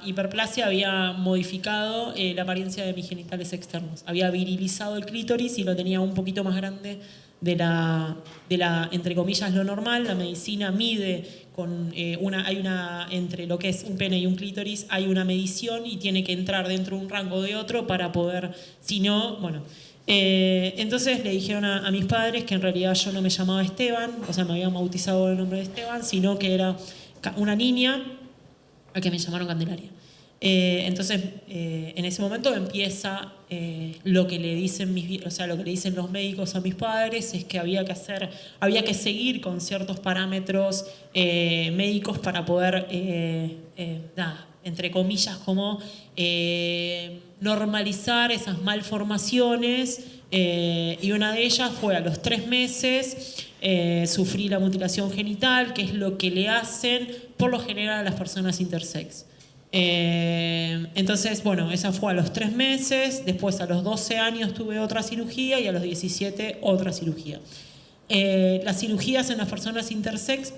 hiperplasia había modificado la apariencia de mis genitales externos. Había virilizado el clítoris y lo tenía un poquito más grande de la entre comillas, lo normal. La medicina mide entre lo que es un pene y un clítoris, hay una medición y tiene que entrar dentro de un rango de otro para poder, si no, bueno. Entonces le dijeron a mis padres que en realidad yo no me llamaba Esteban, o sea, me habían bautizado el nombre de Esteban, sino que era una niña a que me llamaron Candelaria. Entonces, en ese momento empieza lo que le dicen lo que le dicen los médicos a mis padres es que había que seguir con ciertos parámetros médicos para poder, entre comillas, como normalizar esas malformaciones Y una de ellas fue a los 3 meses, sufrí la mutilación genital, que es lo que le hacen por lo general a las personas intersex. Entonces, bueno, esa fue a los 3 meses, después a los 12 años tuve otra cirugía y a los 17 otra cirugía. Las cirugías en las personas intersex,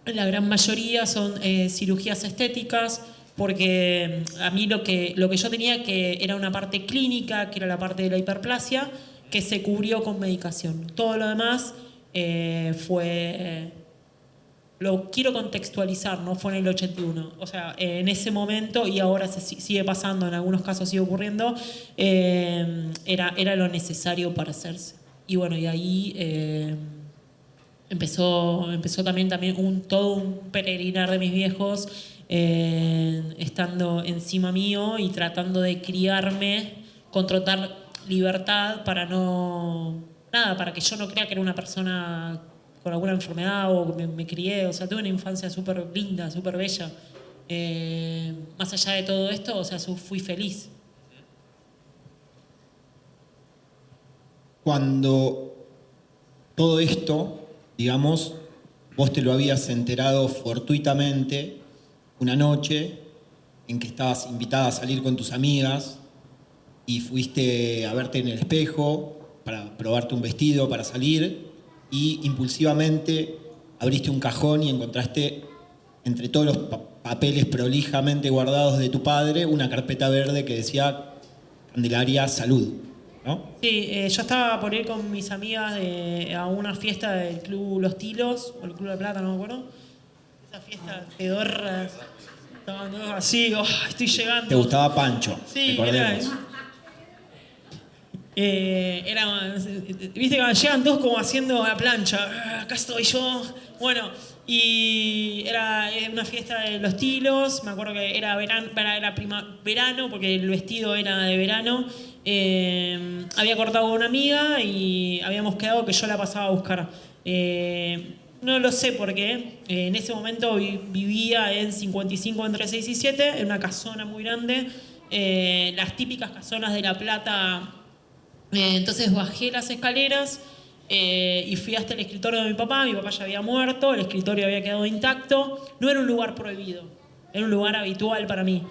la gran mayoría son cirugías estéticas, porque a mí lo que yo tenía que era una parte clínica, que era la parte de la hiperplasia, que se cubrió con medicación. Todo lo demás fue... lo quiero contextualizar, no fue en el 81. O sea, en ese momento, y ahora sigue pasando, en algunos casos sigue ocurriendo, era lo necesario para hacerse. Y bueno, y ahí empezó también todo un peregrinar de mis viejos, estando encima mío y tratando de criarme con total libertad para que yo no crea que era una persona con alguna enfermedad o me crié. O sea, tuve una infancia súper linda, súper bella. Más allá de todo esto, o sea, fui feliz. Cuando todo esto, digamos, vos te lo habías enterado fortuitamente una noche en que estabas invitada a salir con tus amigas y fuiste a verte en el espejo para probarte un vestido para salir y impulsivamente abriste un cajón y encontraste entre todos los papeles prolijamente guardados de tu padre una carpeta verde que decía Candelaria Salud, ¿no? Sí, yo estaba por ir con mis amigas a una fiesta del Club Los Tilos, o el Club La Plata, no me acuerdo. Esa fiesta pedorra, estaban todos así, estoy llegando. Te gustaba Pancho, sí, recordemos. Viste que llegan todos como haciendo la plancha, acá estoy yo. Bueno, y era una fiesta de Los Tilos, me acuerdo que era verano, porque el vestido era de verano. Había cortado con una amiga y habíamos quedado que yo la pasaba a buscar. No lo sé por qué. En ese momento vivía en 55 entre 6 y 7, en una casona muy grande. Las típicas casonas de La Plata. Entonces bajé las escaleras y fui hasta el escritorio de mi papá ya había muerto, el escritorio había quedado intacto, no era un lugar prohibido, era un lugar habitual para mí.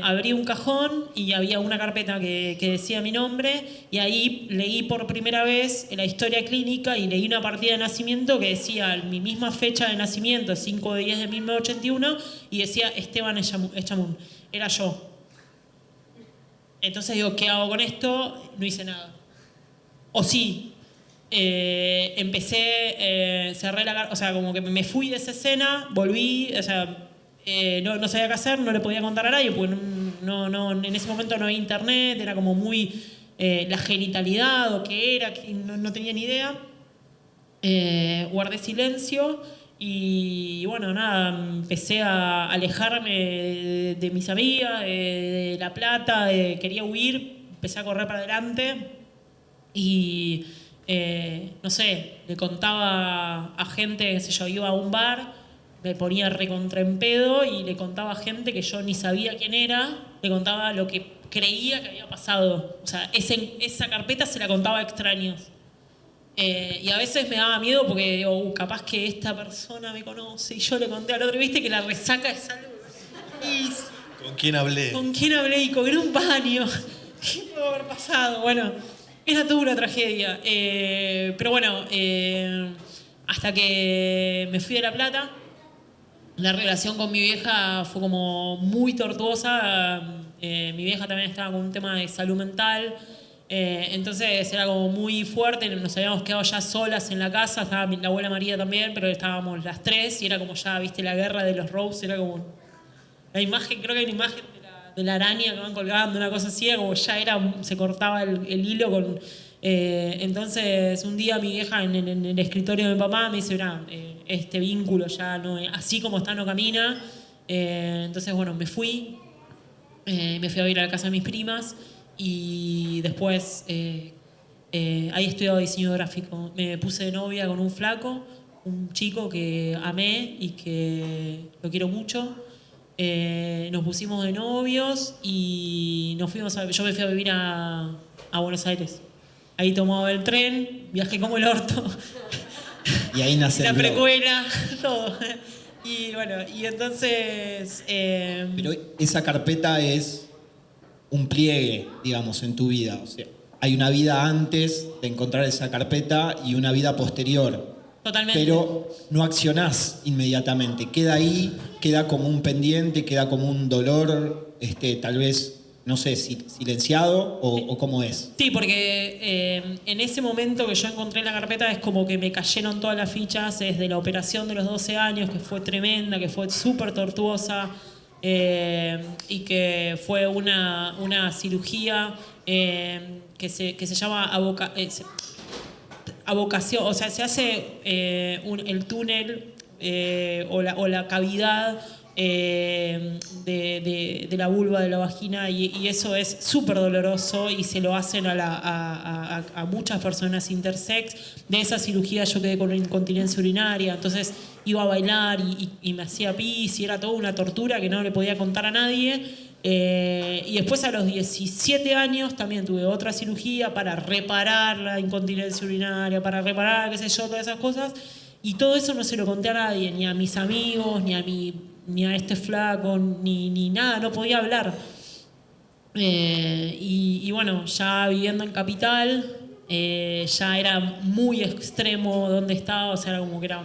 Abrí un cajón y había una carpeta que decía mi nombre y ahí leí por primera vez la historia clínica y leí una partida de nacimiento que decía mi misma fecha de nacimiento, 5 de 10 de 1981, y decía Esteban Echamun, era yo. Entonces digo, ¿qué hago con esto? No hice nada. O sí, cerré o sea, como que me fui de esa escena, volví, o sea, no sabía qué hacer, no le podía contar a nadie, porque en ese momento no había internet, era como muy la genitalidad o qué era, que no tenía ni idea. Guardé silencio. Y bueno, nada, empecé a alejarme de mis amigas, de La Plata, quería huir, empecé a correr para adelante y, no sé, le contaba a gente, qué sé yo, iba a un bar, me ponía recontra en pedo y le contaba a gente que yo ni sabía quién era, le contaba lo que creía que había pasado. O sea, esa carpeta se la contaba a extraños. Y a veces me daba miedo porque digo, capaz que esta persona me conoce y yo le conté al otro, viste que la resaca es algo. ¿Con quién hablé? ¿Con quién hablé? Y con un baño. ¿Qué pudo haber pasado? Bueno, era toda una tragedia. Pero bueno, hasta que me fui a La Plata, la relación con mi vieja fue como muy tortuosa. Mi vieja también estaba con un tema de salud mental. Entonces era como muy fuerte, nos habíamos quedado ya solas en la casa, estaba la abuela María también, pero estábamos las tres y era como ya, viste, la guerra de los Rose, era como la imagen, creo que hay una imagen de la araña que van colgando, una cosa así, como ya se cortaba el hilo con... entonces un día mi vieja en el escritorio de mi papá me dice, mirá, este vínculo ya no, así como está no camina. Entonces bueno, me fui a vivir a la casa de mis primas. Y después ahí estudiaba diseño gráfico. Me puse de novia con un flaco, un chico que amé y que lo quiero mucho. Nos pusimos de novios y yo me fui a vivir a a Buenos Aires. Ahí tomaba el tren, viajé como el orto. Y ahí nace la el blog. precuela, todo. Y bueno, y entonces... Pero esa carpeta es un pliegue, digamos, en tu vida. O sea, hay una vida antes de encontrar esa carpeta y una vida posterior. Totalmente. Pero no accionás inmediatamente. Queda ahí, queda como un pendiente, queda como un dolor, tal vez, no sé, silenciado o cómo es. Sí, porque en ese momento que yo encontré la carpeta es como que me cayeron todas las fichas desde la operación de los 12 años, que fue tremenda, que fue súper tortuosa, y que fue una cirugía que se llama abocación, o sea, se hace el túnel o la cavidad de la vulva de la vagina y eso es súper doloroso y se lo hacen a muchas personas intersex. De esa cirugía yo quedé con incontinencia urinaria, entonces iba a bailar y me hacía pis y era toda una tortura que no le podía contar a nadie. Y después a los 17 años también tuve otra cirugía para reparar la incontinencia urinaria, para reparar, qué sé yo, todas esas cosas. Y todo eso no se lo conté a nadie, ni a mis amigos, ni a este flaco, ni nada, no podía hablar. Y bueno, ya viviendo en Capital, ya era muy extremo donde estaba, o sea, era como que era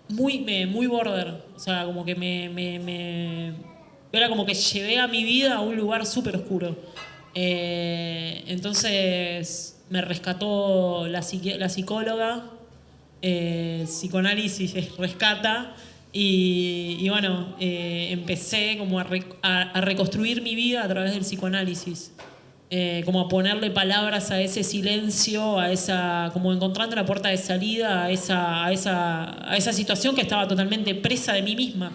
muy border, o sea, como que era como que llevé a mi vida a un lugar súper oscuro. Entonces me rescató la psicóloga, psicoanálisis rescata, y bueno, empecé como a reconstruir mi vida a través del psicoanálisis. Como a ponerle palabras a ese silencio, como encontrando la puerta de salida a esa situación que estaba totalmente presa de mí misma.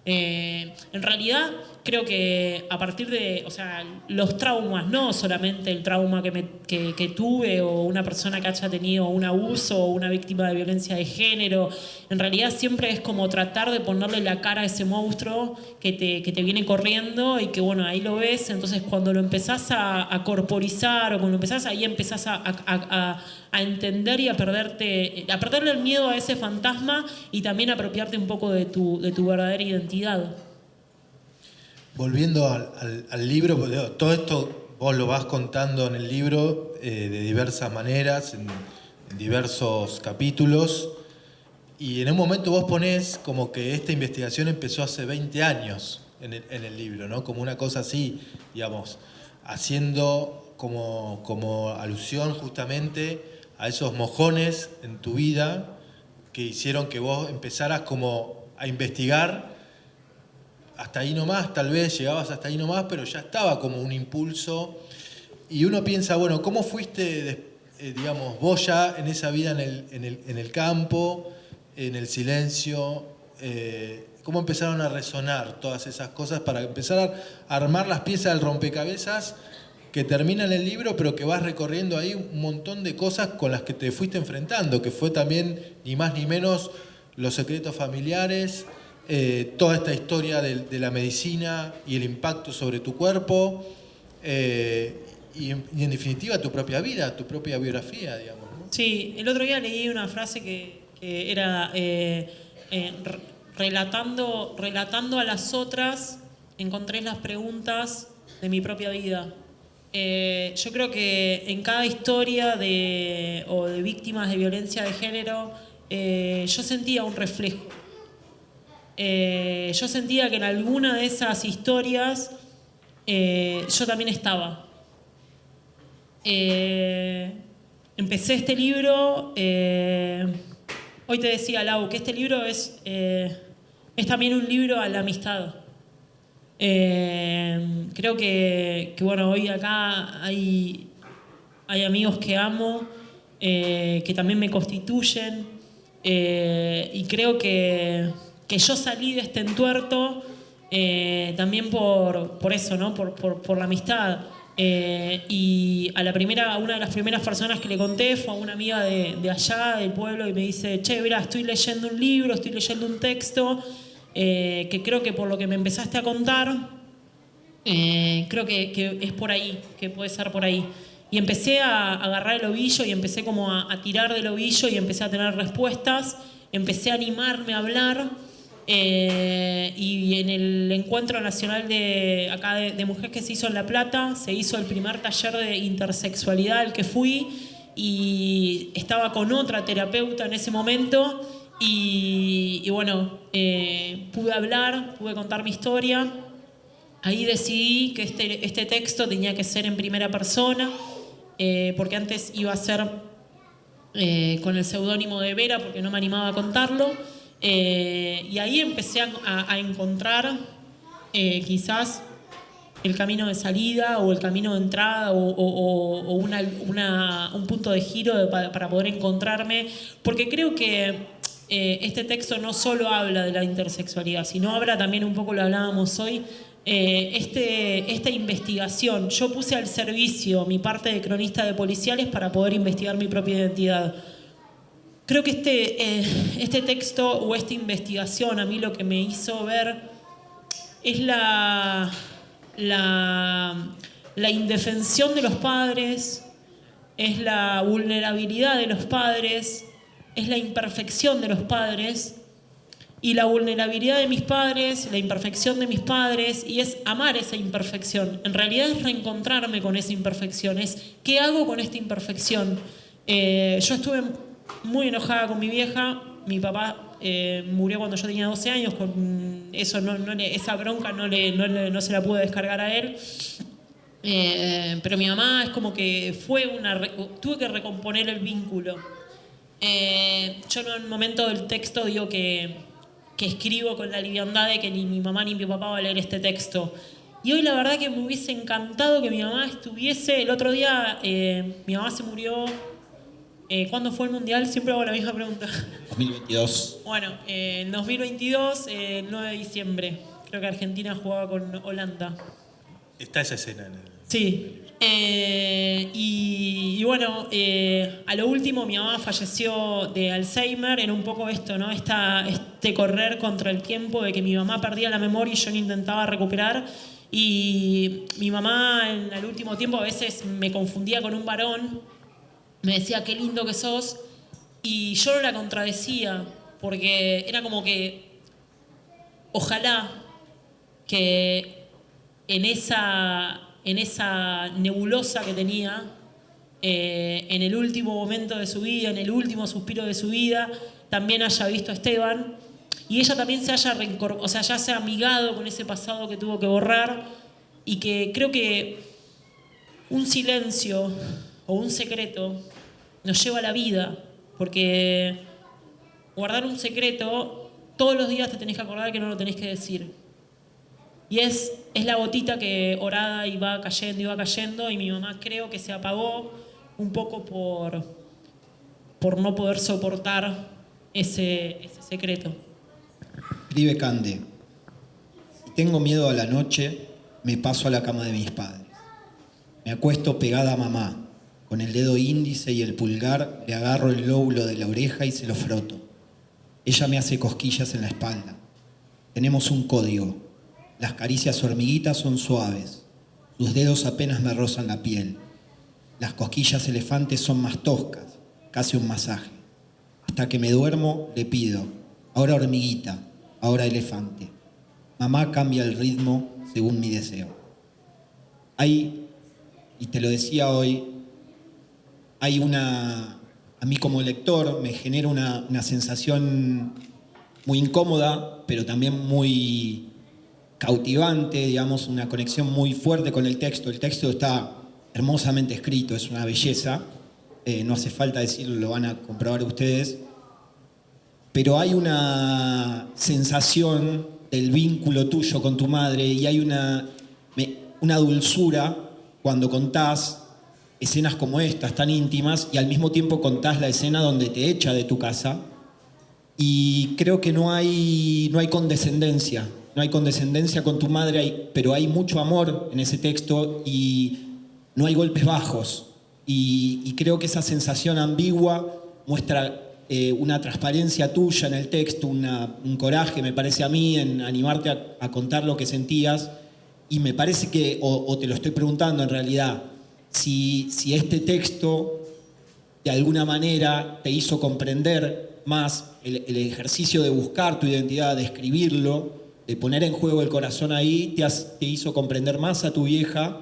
En realidad, creo que a partir de, o sea, los traumas, no solamente el trauma que tuve o una persona que haya tenido un abuso o una víctima de violencia de género, en realidad siempre es como tratar de ponerle la cara a ese monstruo que te viene corriendo y que bueno, ahí lo ves, entonces cuando lo empezás a corporizar o cuando ahí empezás a entender y a perderle el miedo a ese fantasma y también a apropiarte un poco de tu verdadera identidad. Volviendo al libro, todo esto vos lo vas contando en el libro de diversas maneras, en diversos capítulos, y en un momento vos ponés como que esta investigación empezó hace 20 años en el libro, ¿no? Como una cosa así, digamos, haciendo como alusión justamente a esos mojones en tu vida que hicieron que vos empezaras como a investigar. Hasta ahí nomás, tal vez llegabas hasta ahí nomás, pero ya estaba como un impulso. Y uno piensa, bueno, ¿cómo fuiste, digamos, vos ya en esa vida en el campo, en el silencio? ¿Cómo empezaron a resonar todas esas cosas para empezar a armar las piezas del rompecabezas que termina en el libro, pero que vas recorriendo ahí un montón de cosas con las que te fuiste enfrentando, que fue también, ni más ni menos, los secretos familiares, toda esta historia de la medicina y el impacto sobre tu cuerpo, y en definitiva tu propia vida, tu propia biografía, digamos, ¿no? Sí, el otro día leí una frase que era relatando a las otras, encontré las preguntas de mi propia vida. Yo creo que en cada historia de víctimas de violencia de género, yo sentía un reflejo. Yo sentía que en alguna de esas historias yo también estaba. Empecé este libro, hoy te decía, Lau, que este libro es también un libro a la amistad. Creo que bueno, hoy acá hay amigos que amo, que también me constituyen, y creo que yo salí de este entuerto también por eso, ¿no? Por la amistad. Y a una de las primeras personas que le conté fue a una amiga de allá, del pueblo, y me dice, che, mira, estoy leyendo un libro, estoy leyendo un texto, que creo que por lo que me empezaste a contar, Creo que es por ahí, que puede ser por ahí. Y empecé a agarrar el ovillo y empecé como a tirar del ovillo y empecé a tener respuestas, empecé a animarme a hablar. Y en el encuentro nacional de mujeres que se hizo en La Plata, se hizo el primer taller de intersexualidad al que fui y estaba con otra terapeuta en ese momento y bueno, pude hablar, pude contar mi historia. Ahí decidí que este texto tenía que ser en primera persona, porque antes iba a ser con el seudónimo de Vera, porque no me animaba a contarlo. Y ahí empecé a encontrar quizás el camino de salida o el camino de entrada o un punto de giro para poder encontrarme, porque creo que este texto no solo habla de la intersexualidad, sino habla también un poco, lo hablábamos hoy, esta investigación. Yo puse al servicio mi parte de cronista de policiales para poder investigar mi propia identidad. Creo que este texto o esta investigación a mí lo que me hizo ver es la indefensión de los padres, es la vulnerabilidad de los padres, es la imperfección de los padres y la vulnerabilidad de mis padres, la imperfección de mis padres, y es amar esa imperfección. En realidad es reencontrarme con esa imperfección, es ¿qué hago con esta imperfección? Yo estuve muy enojada con mi vieja. Mi papá murió cuando yo tenía 12 años. Con eso esa bronca no se la pude descargar a él. Pero mi mamá es como que tuve que recomponer el vínculo. Yo en un momento del texto digo que escribo con la liviandad de que ni mi mamá ni mi papá va a leer este texto. Y hoy la verdad que me hubiese encantado que mi mamá estuviese. El otro día mi mamá se murió. ¿Cuándo fue el Mundial? Siempre hago la misma pregunta. 2022. Bueno, en 2022, el 9 de diciembre. Creo que Argentina jugaba con Holanda. Está esa escena en el... Sí. Y bueno, a lo último mi mamá falleció de Alzheimer. Era un poco esto, ¿no? Este correr contra el tiempo de que mi mamá perdía la memoria y yo la intentaba recuperar. Y mi mamá al último tiempo a veces me confundía con un varón. Me decía, qué lindo que sos. Y yo no la contradecía, porque era como que ojalá que en esa nebulosa que tenía, en el último momento de su vida, en el último suspiro de su vida, también haya visto a Esteban y ella también se haya reincorporado, o sea, ya se ha amigado con ese pasado que tuvo que borrar, y que creo que un silencio o un secreto nos lleva a la vida, porque guardar un secreto, todos los días te tenés que acordar que no lo tenés que decir. Y es la gotita que orada y va cayendo, y mi mamá creo que se apagó un poco por no poder soportar ese secreto. Escribe Cande: si tengo miedo a la noche, me paso a la cama de mis padres. Me acuesto pegada a mamá. Con el dedo índice y el pulgar le agarro el lóbulo de la oreja y se lo froto. Ella me hace cosquillas en la espalda. Tenemos un código. Las caricias hormiguitas son suaves. Sus dedos apenas me rozan la piel. Las cosquillas elefantes son más toscas, casi un masaje. Hasta que me duermo, le pido: ahora hormiguita, ahora elefante. Mamá cambia el ritmo según mi deseo. Hay, y te lo decía hoy, a mí como lector me genera una sensación muy incómoda, pero también muy cautivante, digamos, una conexión muy fuerte con el texto. El texto está hermosamente escrito, es una belleza, no hace falta decirlo, lo van a comprobar ustedes, pero hay una sensación del vínculo tuyo con tu madre, y hay una dulzura cuando contás escenas como estas, tan íntimas, y al mismo tiempo contás la escena donde te echa de tu casa, y creo que no hay condescendencia. No hay condescendencia con tu madre, pero hay mucho amor en ese texto, y no hay golpes bajos. Y creo que esa sensación ambigua muestra una transparencia tuya en el texto, un coraje, me parece a mí, en animarte a contar lo que sentías. Y me parece que, o te lo estoy preguntando en realidad, si este texto de alguna manera te hizo comprender más el ejercicio de buscar tu identidad, de escribirlo, de poner en juego el corazón ahí, te hizo comprender más a tu vieja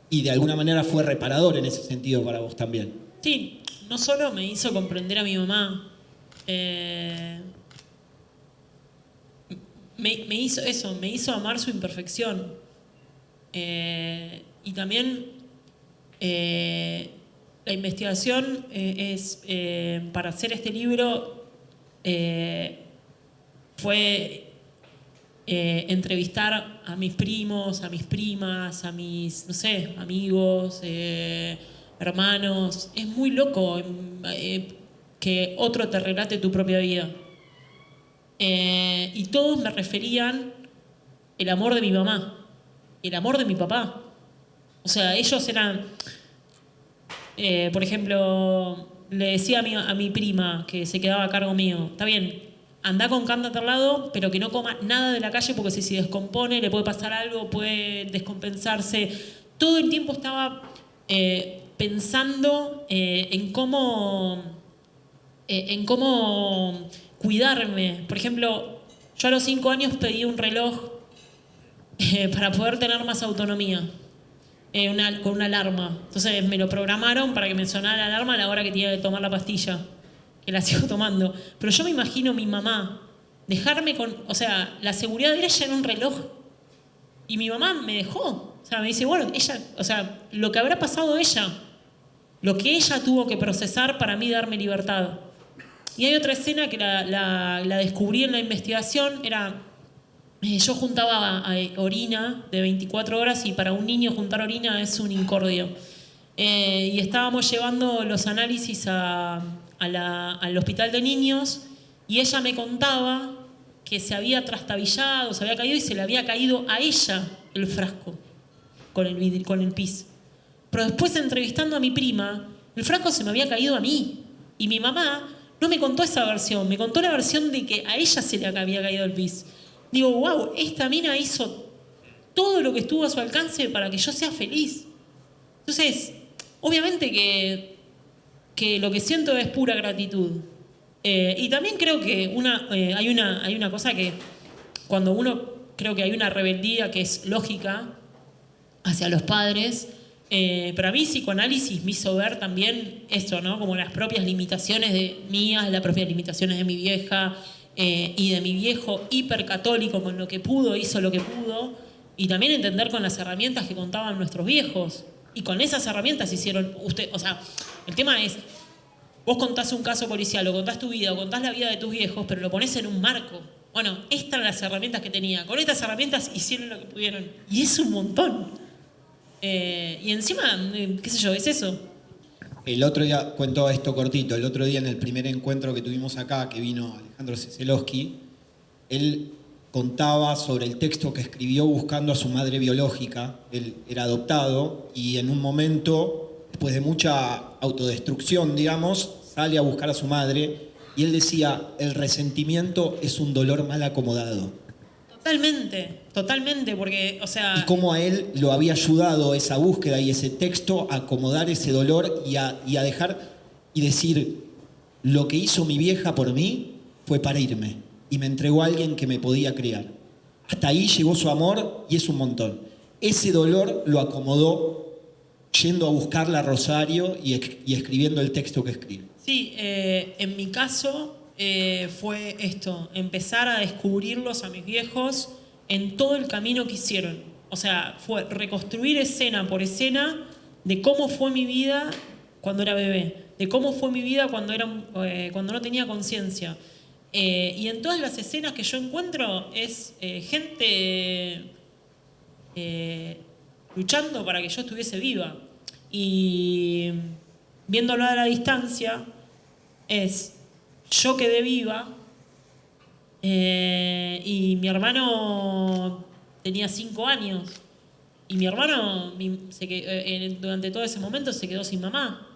y de alguna manera fue reparador en ese sentido para vos también. Sí, no solo me hizo comprender a mi mamá, me hizo eso, me hizo amar su imperfección. Y también la investigación para hacer este libro fue entrevistar a mis primos, a mis primas, a mis, no sé, amigos, hermanos. Es muy loco que otro te relate tu propia vida. Y todos me referían el amor de mi mamá, el amor de mi papá. O sea, ellos eran... por ejemplo, le decía a mi prima que se quedaba a cargo mío, está bien, anda con Cántate al lado, pero que no coma nada de la calle porque si se descompone le puede pasar algo, puede descompensarse. Todo el tiempo estaba pensando en cómo cuidarme. Por ejemplo, yo a los 5 años pedí un reloj para poder tener más autonomía. Con una alarma. Entonces me lo programaron para que me sonara la alarma a la hora que tenía que tomar la pastilla, que la sigo tomando. Pero yo me imagino a mi mamá dejarme con... O sea, la seguridad de ella era un reloj. Y mi mamá me dejó. O sea, me dice, bueno, ella... O sea, lo que habrá pasado ella, lo que ella tuvo que procesar para mí darme libertad. Y hay otra escena que la descubrí en la investigación, era... Yo juntaba orina de 24 horas y para un niño juntar orina es un incordio. Y estábamos llevando los análisis al hospital de niños y ella me contaba que se había trastabillado, se había caído y se le había caído a ella el frasco con el pis. Pero después, entrevistando a mi prima, el frasco se me había caído a mí. Y mi mamá no me contó esa versión, me contó la versión de que a ella se le había caído el pis. Digo, wow, esta mina hizo todo lo que estuvo a su alcance para que yo sea feliz. Entonces, obviamente que lo que siento es pura gratitud. Y también creo que hay una cosa que cuando creo que hay una rebeldía que es lógica hacia los padres, pero a mí psicoanálisis me hizo ver también esto, ¿no? Como las propias limitaciones mías, las propias limitaciones de mi vieja, y de mi viejo hipercatólico, con lo que pudo, hizo lo que pudo, y también entender con las herramientas que contaban nuestros viejos. Y con esas herramientas hicieron o sea, el tema es, vos contás un caso policial, o contás tu vida, o contás la vida de tus viejos, pero lo ponés en un marco. Bueno, estas eran las herramientas que tenía. Con estas herramientas hicieron lo que pudieron. Y es un montón. Y encima, qué sé yo, es eso. El otro día, cuento esto cortito, el otro día en el primer encuentro que tuvimos acá, que vino Alejandro Ceselowski, él contaba sobre el texto que escribió buscando a su madre biológica. Él era adoptado y en un momento, después de mucha autodestrucción, digamos, sale a buscar a su madre y él decía, el resentimiento es un dolor mal acomodado. Totalmente, porque, o sea... Y cómo a él lo había ayudado esa búsqueda y ese texto a acomodar ese dolor y a dejar y decir, lo que hizo mi vieja por mí fue para irme y me entregó a alguien que me podía criar. Hasta ahí llegó su amor y es un montón. Ese dolor lo acomodó yendo a buscarla a Rosario y escribiendo el texto que escribe. Sí, en mi caso fue esto, empezar a descubrirlos a mis viejos en todo el camino que hicieron. O sea, fue reconstruir escena por escena de cómo fue mi vida cuando era bebé, de cómo fue mi vida cuando no tenía conciencia. Y en todas las escenas que yo encuentro es gente luchando para que yo estuviese viva. Y viéndolo a la distancia, yo quedé viva y mi hermano tenía 5 años. Y mi hermano, durante todo ese momento, se quedó sin mamá.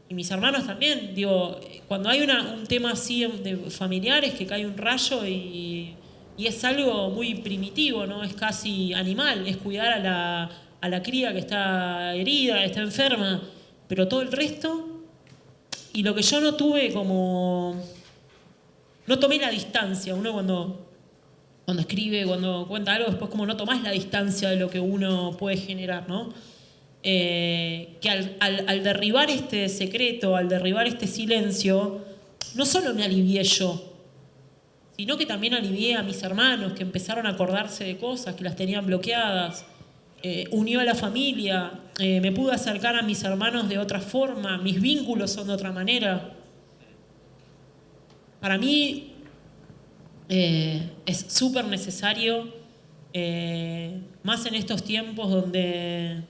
Y mis hermanos también. Digo, cuando hay un tema así de familiares, que cae un rayo y y es algo muy primitivo, ¿no? Es casi animal, es cuidar a la cría que está herida, está enferma, pero todo el resto. Y lo que yo no tuve como... No tomé la distancia. Uno cuando escribe, cuando cuenta algo, después como no tomás la distancia de lo que uno puede generar, ¿no? Que al derribar este secreto, al derribar este silencio, no solo me alivié yo, sino que también alivié a mis hermanos, que empezaron a acordarse de cosas, que las tenían bloqueadas. Unió a la familia, me pude acercar a mis hermanos de otra forma, mis vínculos son de otra manera. Para mí es súper necesario, más en estos tiempos donde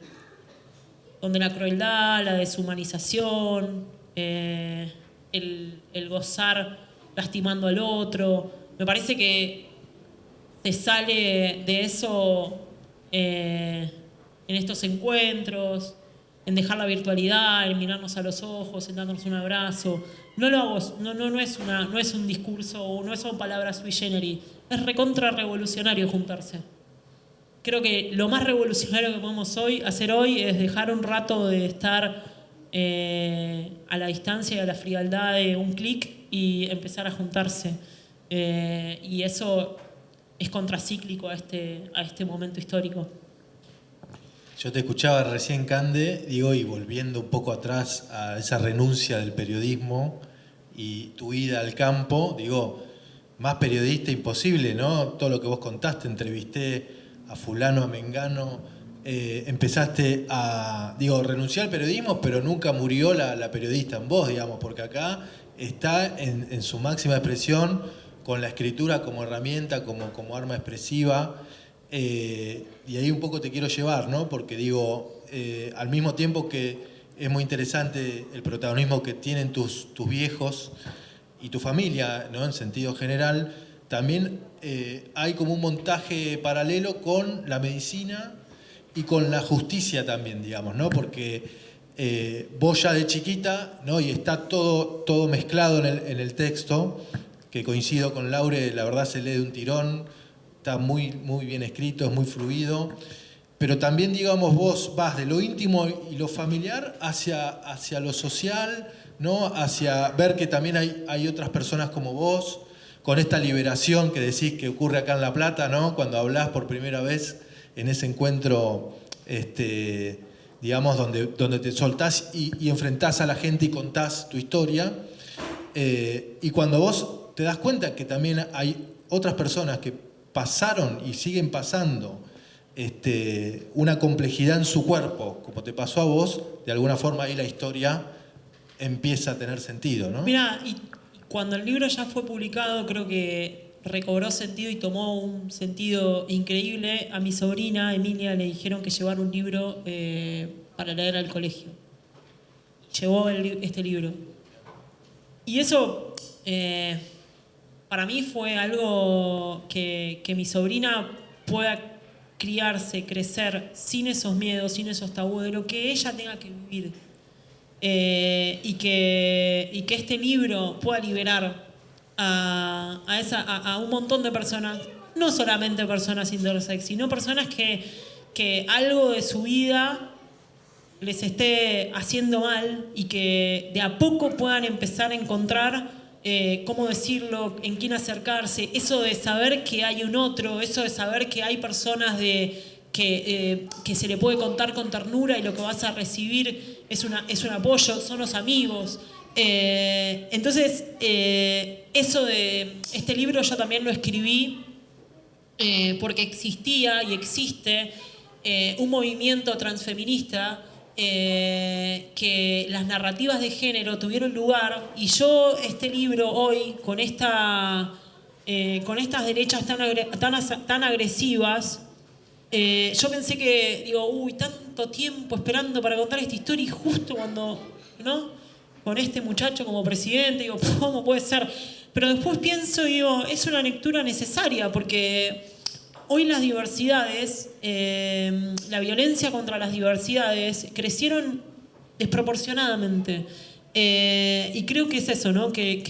la crueldad, la deshumanización, el gozar lastimando al otro, me parece que se sale de eso en estos encuentros, en dejar la virtualidad, en mirarnos a los ojos, en darnos un abrazo. No lo hago, no es un discurso o no son palabras sui generis, es recontra revolucionario juntarse. Creo que lo más revolucionario que podemos hacer hoy es dejar un rato de estar a la distancia y a la frialdad de un clic y empezar a juntarse. Y eso es contracíclico a este momento histórico. Yo te escuchaba recién, Cande, digo, y volviendo un poco atrás a esa renuncia del periodismo y tu ida al campo, digo, más periodista imposible, ¿no? Todo lo que vos contaste, entrevisté a fulano, a mengano, empezaste a, renunciar al periodismo, pero nunca murió la periodista en vos, digamos, porque acá está en su máxima expresión con la escritura como herramienta, como arma expresiva, y ahí un poco te quiero llevar, ¿no? Porque al mismo tiempo que es muy interesante el protagonismo que tienen tus viejos y tu familia, ¿no? En sentido general, también hay como un montaje paralelo con la medicina y con la justicia también, digamos, ¿no? Porque vos ya de chiquita, ¿no? Y está todo mezclado en el texto, que coincido con Laure, la verdad se lee de un tirón, está muy, muy bien escrito, es muy fluido, pero también, digamos, vos vas de lo íntimo y lo familiar hacia lo social, ¿no? Hacia ver que también hay otras personas como vos, con esta liberación que decís que ocurre acá en La Plata, ¿no? Cuando hablás por primera vez en ese encuentro, digamos, donde te soltás y enfrentás a la gente y contás tu historia, y cuando vos te das cuenta que también hay otras personas que pasaron y siguen pasando una complejidad en su cuerpo, como te pasó a vos, de alguna forma ahí la historia empieza a tener sentido, ¿no? Mirá, y cuando el libro ya fue publicado, creo que recobró sentido y tomó un sentido increíble. A mi sobrina, Emilia, le dijeron que llevara un libro para leer al colegio. Llevó este libro. Y eso, para mí fue algo que mi sobrina pueda criarse, crecer sin esos miedos, sin esos tabúes, de lo que ella tenga que vivir. Y que este libro pueda liberar a un montón de personas, no solamente personas intersex, sino personas que algo de su vida les esté haciendo mal y que de a poco puedan empezar a encontrar cómo decirlo, en quién acercarse, eso de saber que hay un otro, eso de saber que hay personas que se le puede contar con ternura y lo que vas a recibir es un apoyo, son los amigos. Entonces, eso de este libro yo también lo escribí porque existía y existe un movimiento transfeminista que las narrativas de género tuvieron lugar, y yo este libro hoy con estas derechas tan agresivas, yo pensé que, tanto tiempo esperando para contar esta historia, y justo cuando, ¿no? Con este muchacho como presidente, ¿cómo puede ser? Pero después pienso, es una lectura necesaria, porque hoy las diversidades, la violencia contra las diversidades crecieron desproporcionadamente. Y creo que es eso, ¿no? Que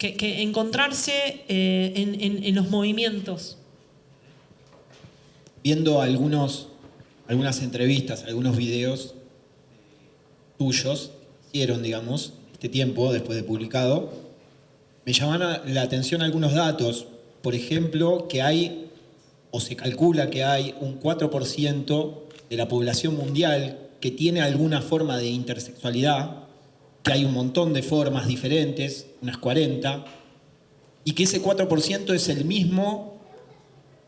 que encontrarse en los movimientos. Viendo algunas entrevistas, algunos videos tuyos, hicieron, digamos, este tiempo después de publicado, me llamaban la atención algunos datos. Por ejemplo, que hay, o se calcula que hay un 4% de la población mundial que tiene alguna forma de intersexualidad, que hay un montón de formas diferentes, unas 40, y que ese 4% es el mismo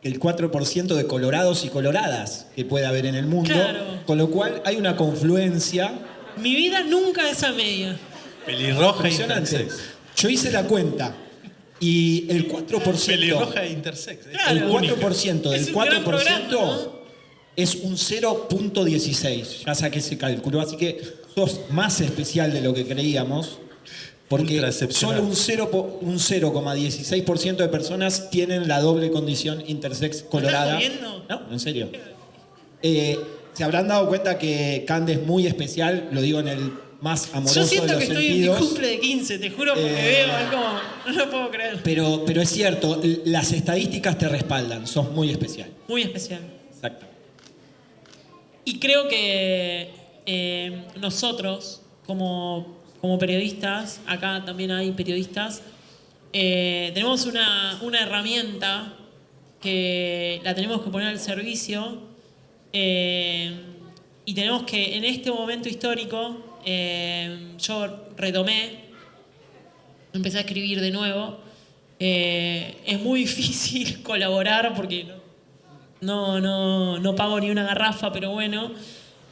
que el 4% de colorados y coloradas que puede haber en el mundo, Claro. con lo cual hay una confluencia Mi vida nunca es a media. Pelirroja e impresionante. intersex. Yo hice la cuenta y el 4%, Pelirroja e intersex. Claro. el 4% Es del un gran 4% programa, ¿no? es un 0.16. Ya saqué ese cálculo, así que sos más especial de lo que creíamos, porque Ultra excepcional. solo un 0,16% de personas tienen la doble condición intersex colorada. jodiendo? No, en serio. Se habrán dado cuenta que Cande es muy especial, lo digo en el más amoroso Yo de siento los que estoy sentidos. en mi cumple de 15, te juro, porque veo, es como, no lo puedo creer. Pero es cierto, las estadísticas te respaldan, sos muy especial. Muy especial. Exacto. Y creo que nosotros, como periodistas, acá también hay periodistas, tenemos una herramienta que la tenemos que poner al servicio y tenemos que, en este momento histórico, yo retomé, empecé a escribir de nuevo. Es muy difícil colaborar porque no pago ni una garrafa, pero bueno.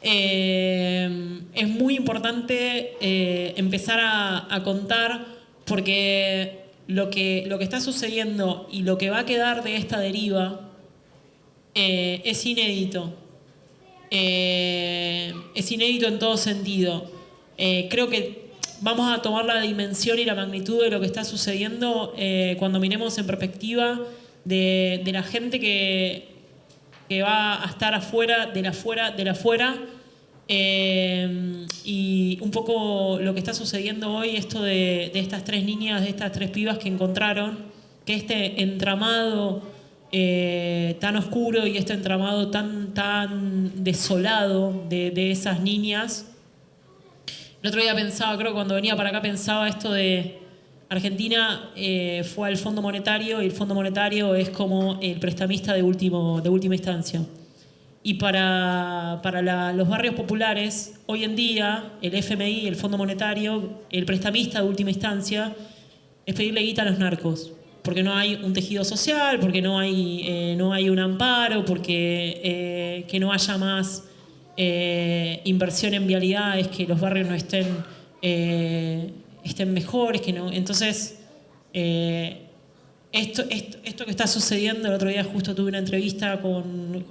Es muy importante empezar a contar, porque lo que está sucediendo y lo que va a quedar de esta deriva es inédito. Es inédito en todo sentido. Creo que vamos a tomar la dimensión y la magnitud de lo que está sucediendo cuando miremos en perspectiva de la gente que va a estar afuera, de la afuera, y un poco lo que está sucediendo hoy, esto de estas tres niñas, de estas tres pibas que encontraron, que este entramado tan oscuro y este entramado tan desolado de esas niñas. El otro día pensaba, creo que cuando venía para acá pensaba esto de Argentina fue al Fondo Monetario, y el Fondo Monetario es como el prestamista de última instancia. Y para los barrios populares, hoy en día, el FMI, el Fondo Monetario, el prestamista de última instancia, es pedirle guita a los narcos. Porque no hay un tejido social, porque no hay un amparo, porque que no haya más inversión en vialidades, que los barrios no estén mejores, que no. Entonces, esto que está sucediendo, el otro día justo tuve una entrevista con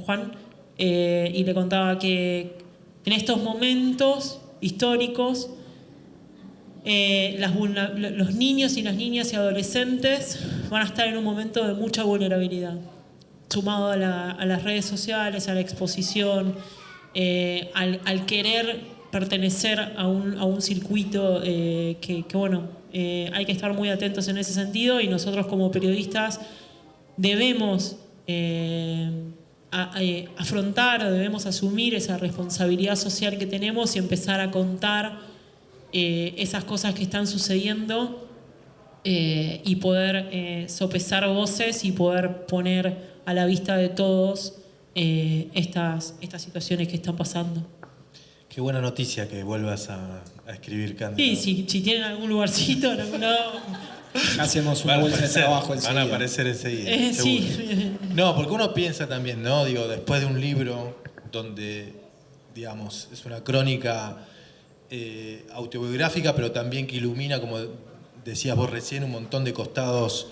Juan y le contaba que en estos momentos históricos los niños y las niñas y adolescentes van a estar en un momento de mucha vulnerabilidad, sumado a las redes sociales, a la exposición, al querer pertenecer a un circuito que bueno, hay que estar muy atentos en ese sentido, y nosotros como periodistas debemos afrontar, debemos asumir esa responsabilidad social que tenemos y empezar a contar esas cosas que están sucediendo y poder sopesar voces y poder poner a la vista de todos estas situaciones que están pasando. Qué buena noticia que vuelvas a escribir, Cande. Sí, si tienen algún lugarcito en algún lado. Hacemos una bolsa de trabajo enseguida. Van a aparecer enseguida. Sí. Seguro. No, porque uno piensa también, ¿no? Digo, después de un libro donde, digamos, es una crónica autobiográfica, pero también que ilumina, como decías vos recién, un montón de costados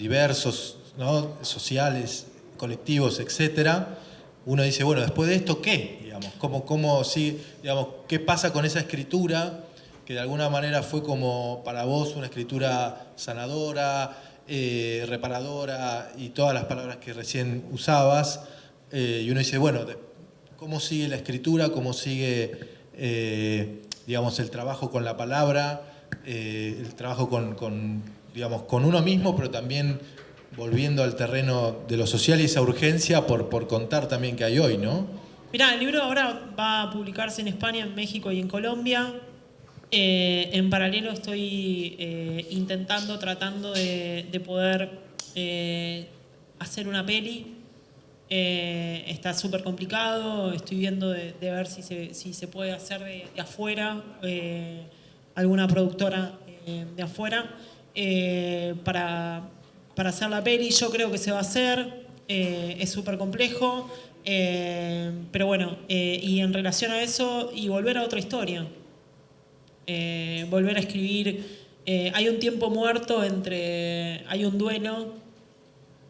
diversos, ¿no? Sociales, colectivos, etcétera. Uno dice, bueno, después de esto, ¿qué? Digamos, ¿cómo sigue? Digamos, ¿qué pasa con esa escritura que de alguna manera fue como para vos una escritura sanadora, reparadora y todas las palabras que recién usabas? Y uno dice, bueno, ¿cómo sigue la escritura? ¿Cómo sigue, digamos, el trabajo con la palabra? el trabajo digamos, con uno mismo, pero también volviendo al terreno de lo social y esa urgencia por contar también que hay hoy, ¿no? Mirá, el libro ahora va a publicarse en España, en México y en Colombia. En paralelo estoy tratando de poder hacer una peli. Está súper complicado, estoy viendo de ver si se puede hacer de afuera, alguna productora de afuera, para hacer la peli. Yo creo que se va a hacer, es súper complejo, pero bueno, y en relación a eso, y volver a otra historia. Volver a escribir. Hay un tiempo muerto hay un duelo.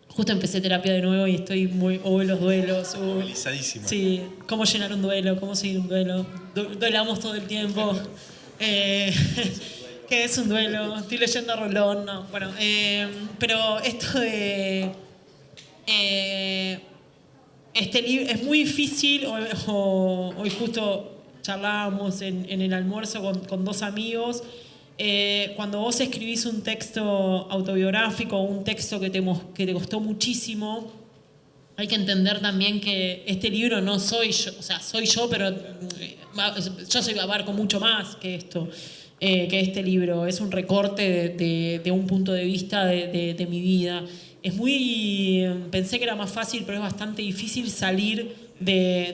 Justo empecé terapia de nuevo y estoy muy... los duelos. Realizadísimo. Sí, cómo llenar un duelo, cómo seguir un duelo. Duelamos todo el tiempo. ¿Qué es un duelo? Estoy leyendo a Rolón, no. Bueno, pero esto de... este libro es muy difícil. Hoy justo charlábamos en el almuerzo con dos amigos. Cuando vos escribís un texto autobiográfico, un texto que te costó muchísimo, hay que entender también que este libro no soy yo, o sea, soy yo, pero yo abarco mucho más que esto, que este libro. Es un recorte de un punto de vista de mi vida. Pensé que era más fácil, pero es bastante difícil salir del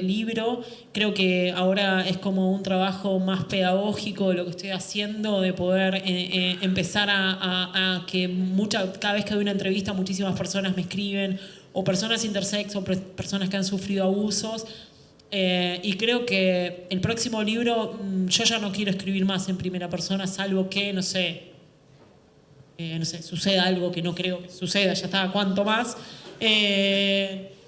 libro. Creo que ahora es como un trabajo más pedagógico de lo que estoy haciendo, de poder empezar a que cada vez que doy una entrevista muchísimas personas me escriben, o personas intersex, o personas que han sufrido abusos. Y creo que el próximo libro, yo ya no quiero escribir más en primera persona, salvo que, no sé, suceda algo que no creo que suceda, ya está, cuánto más.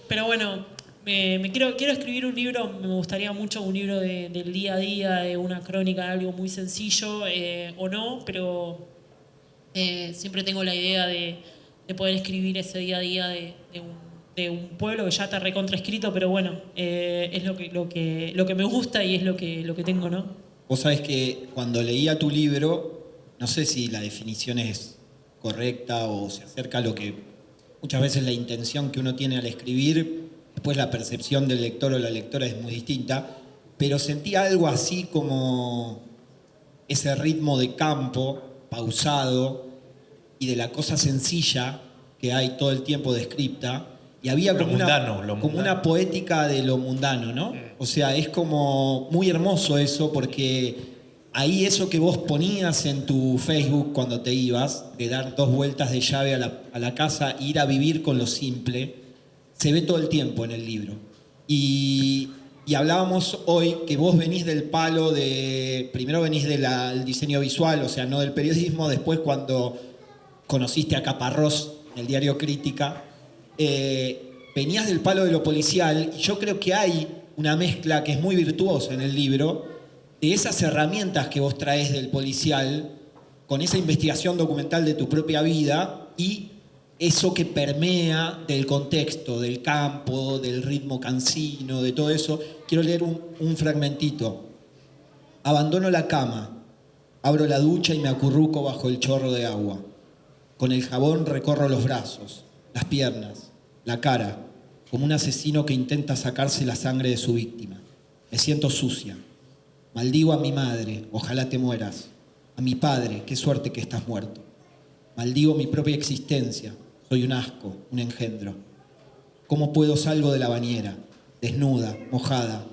Pero bueno, quiero escribir un libro, me gustaría mucho un libro del día a día, de una crónica de algo muy sencillo, o no, pero siempre tengo la idea de poder escribir ese día a día de un pueblo que ya está recontraescrito, pero bueno, es lo que me gusta y es lo que tengo, ¿no? Vos sabés que cuando leía tu libro, no sé si la definición es correcta o se acerca a lo que muchas veces la intención que uno tiene al escribir, después la percepción del lector o la lectora es muy distinta, pero sentí algo así como ese ritmo de campo, pausado, y de la cosa sencilla que hay todo el tiempo descripta, y había como una poética de lo mundano, ¿no? O sea, es como muy hermoso eso, porque ahí eso que vos ponías en tu Facebook cuando te ibas, de dar 2 vueltas de llave a la casa, ir a vivir con lo simple, se ve todo el tiempo en el libro. Y hablábamos hoy que vos venís del palo primero venís del diseño visual, o sea, no del periodismo, después cuando conociste a Caparrós en el diario Crítica, venías del palo de lo policial, y yo creo que hay una mezcla que es muy virtuosa en el libro, de esas herramientas que vos traes del policial, con esa investigación documental de tu propia vida y eso que permea del contexto, del campo, del ritmo cansino, de todo eso. Quiero leer un fragmentito. Abandono la cama, abro la ducha y me acurruco bajo el chorro de agua. Con el jabón recorro los brazos, las piernas, la cara, como un asesino que intenta sacarse la sangre de su víctima. Me siento sucia. Maldigo a mi madre, ojalá te mueras. A mi padre, qué suerte que estás muerto. Maldigo mi propia existencia, soy un asco, un engendro. ¿Cómo puedo salgo de la bañera? Desnuda, mojada,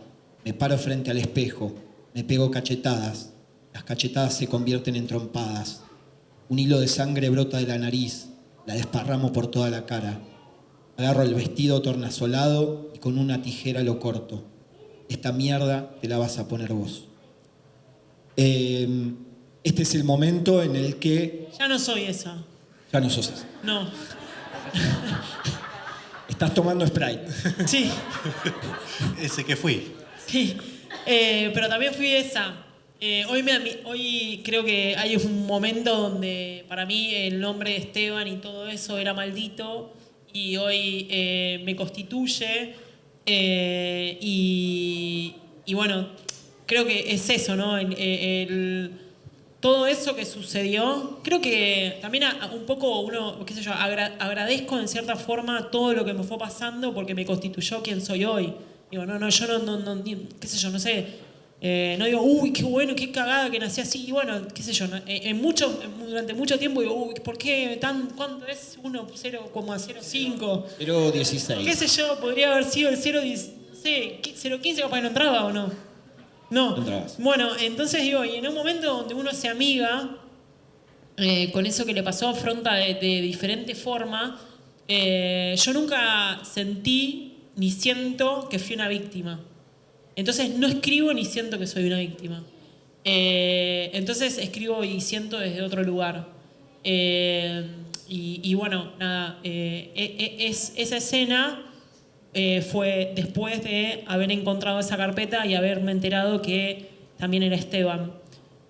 me paro frente al espejo, me pego cachetadas. Las cachetadas se convierten en trompadas. Un hilo de sangre brota de la nariz, la desparramo por toda la cara. Agarro el vestido tornasolado y con una tijera lo corto. Esta mierda te la vas a poner vos. Este es el momento en el que... Ya no soy esa. Ya no sos esa. No. Estás tomando Sprite. Sí. Ese que fui. Sí. Pero también fui esa. Hoy creo que hay un momento donde para mí el nombre de Esteban y todo eso era maldito, y hoy me constituye, y bueno, creo que es eso, ¿no? Todo eso que sucedió, creo que también un poco uno, qué sé yo, agradezco en cierta forma todo lo que me fue pasando porque me constituyó quien soy hoy. Digo, yo no qué sé yo, no sé, no digo, uy, qué bueno, qué cagada que nací así, y bueno, qué sé yo, durante mucho tiempo digo, uy, ¿por qué cuánto es 1,0,05? 0,16. Qué sé yo, podría haber sido el 0,10, no sé, 0,15 capaz no entraba o no. No. Entrabas. Bueno, entonces digo, y en un momento donde uno se amiga con eso que le pasó, afronta de diferente forma, yo nunca sentí ni siento que fui una víctima. Entonces no escribo ni siento que soy una víctima. Entonces escribo y siento desde otro lugar. Y bueno, nada, esa escena fue después de haber encontrado esa carpeta y haberme enterado que también era Esteban.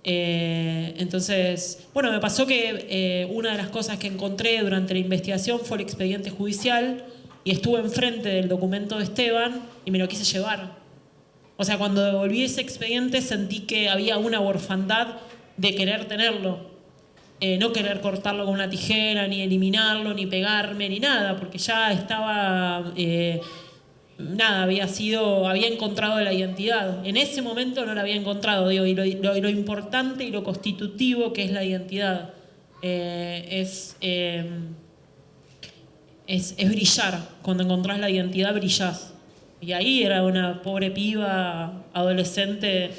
Entonces, bueno, me pasó que una de las cosas que encontré durante la investigación fue el expediente judicial y estuve enfrente del documento de Esteban y me lo quise llevar. O sea, cuando devolví ese expediente sentí que había una orfandad de querer tenerlo. No querer cortarlo con una tijera, ni eliminarlo, ni pegarme, ni nada, porque ya estaba, había encontrado la identidad. En ese momento no la había encontrado, digo, y lo importante y lo constitutivo que es la identidad. Es brillar. Cuando encontrás la identidad, brillás. Y ahí era una pobre piba, adolescente,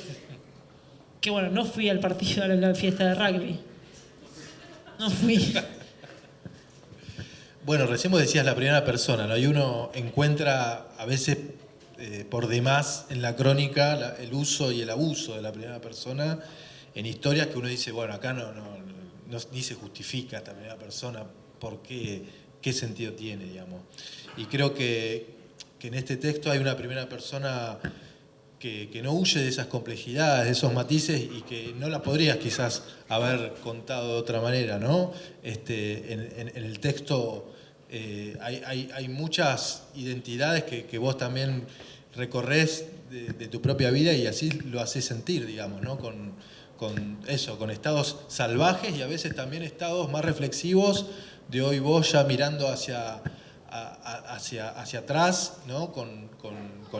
que bueno, no fui al partido, a la fiesta de rugby. No fui. Bueno, recién vos decías la primera persona, ¿no? Y uno encuentra a veces por demás en la crónica el uso y el abuso de la primera persona en historias que uno dice, bueno, acá ni se justifica esta primera persona, ¿por qué? ¿Qué sentido tiene, digamos? Y creo que en este texto hay una primera persona que no huye de esas complejidades, de esos matices y que no la podrías quizás haber contado de otra manera, ¿no? En el texto hay muchas identidades que vos también recorres de tu propia vida y así lo haces sentir, digamos, ¿no? Con estados salvajes y a veces también estados más reflexivos de hoy vos ya mirando hacia atrás, ¿no? Con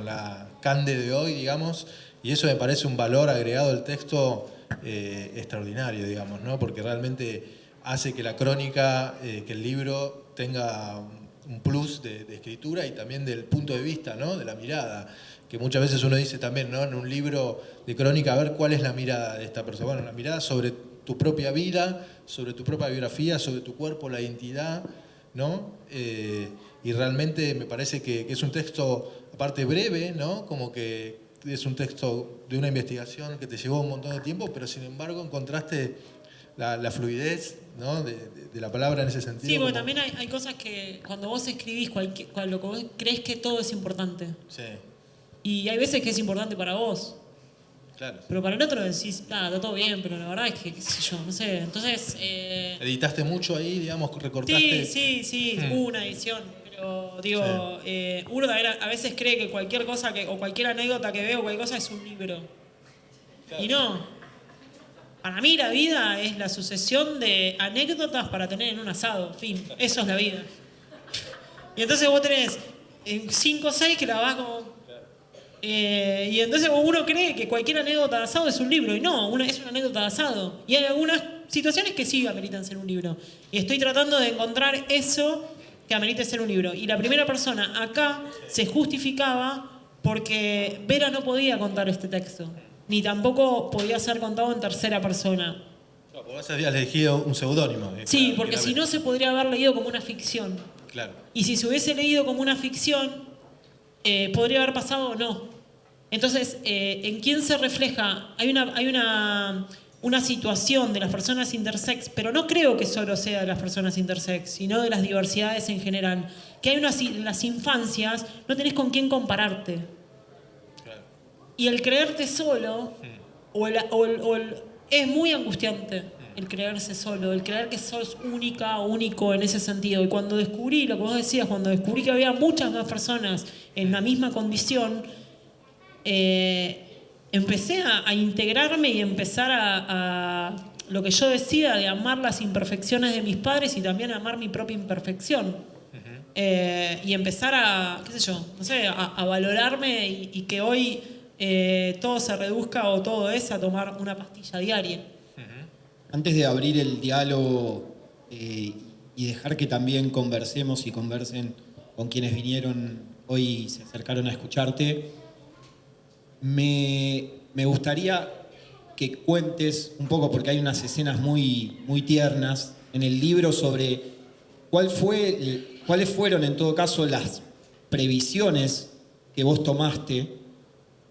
la Cande de hoy, digamos, y eso me parece un valor agregado al texto extraordinario, digamos, ¿no? Porque realmente hace que la crónica, que el libro tenga un plus de escritura y también del punto de vista, ¿no? De la mirada, que muchas veces uno dice también, ¿no? En un libro de crónica, a ver cuál es la mirada de esta persona. Bueno, la mirada sobre tu propia vida, sobre tu propia biografía, sobre tu cuerpo, la identidad, ¿no? Y realmente me parece que es un texto, aparte breve, ¿no? Como que es un texto de una investigación que te llevó un montón de tiempo, pero sin embargo encontraste la fluidez, ¿no? de la palabra en ese sentido. Sí, porque también hay cosas que cuando vos escribís lo que vos crees que todo es importante. Sí. Y hay veces que es importante para vos. Claro. Pero para el otro decís, está todo bien, pero la verdad es que, qué sé yo, no sé. Entonces... ¿Editaste mucho ahí, digamos, recortaste? Sí, hubo una edición. Pero digo, uno a veces cree que cualquier cosa o cualquier anécdota que veo, cualquier cosa es un libro. Claro. Y no. Para mí la vida es la sucesión de anécdotas para tener en un asado. Fin, eso es la vida. Y entonces vos tenés 5 o 6 que la vas como... y entonces uno cree que cualquier anécdota de asado es un libro. Y no, es una anécdota de asado. Y hay algunas situaciones que sí ameritan ser un libro. Y estoy tratando de encontrar eso que amerite ser un libro. Y la primera persona acá se justificaba porque Vera no podía contar este texto. Ni tampoco podía ser contado en tercera persona. No, vos habías elegido un seudónimo. Sí, porque si no se podría haber leído como una ficción. Claro. Y si se hubiese leído como una ficción, podría haber pasado o no. Entonces, ¿en quién se refleja? Hay una situación de las personas intersex, pero no creo que solo sea de las personas intersex, sino de las diversidades en general. Que hay en las infancias no tenés con quién compararte. Claro. Y el creerte solo, es muy angustiante el creerse solo, el creer que sos única o único en ese sentido. Y cuando descubrí, lo que vos decías, cuando descubrí que había muchas más personas en la misma condición, empecé a integrarme y empezar a lo que yo decía de amar las imperfecciones de mis padres y también amar mi propia imperfección. Y empezar a, qué sé yo, no sé, a valorarme y que hoy todo se reduzca o todo es a tomar una pastilla diaria. Antes de abrir el diálogo y dejar que también conversemos y conversen con quienes vinieron hoy y se acercaron a escucharte, me gustaría que cuentes un poco, porque hay unas escenas muy, muy tiernas en el libro sobre cuáles fueron en todo caso las previsiones que vos tomaste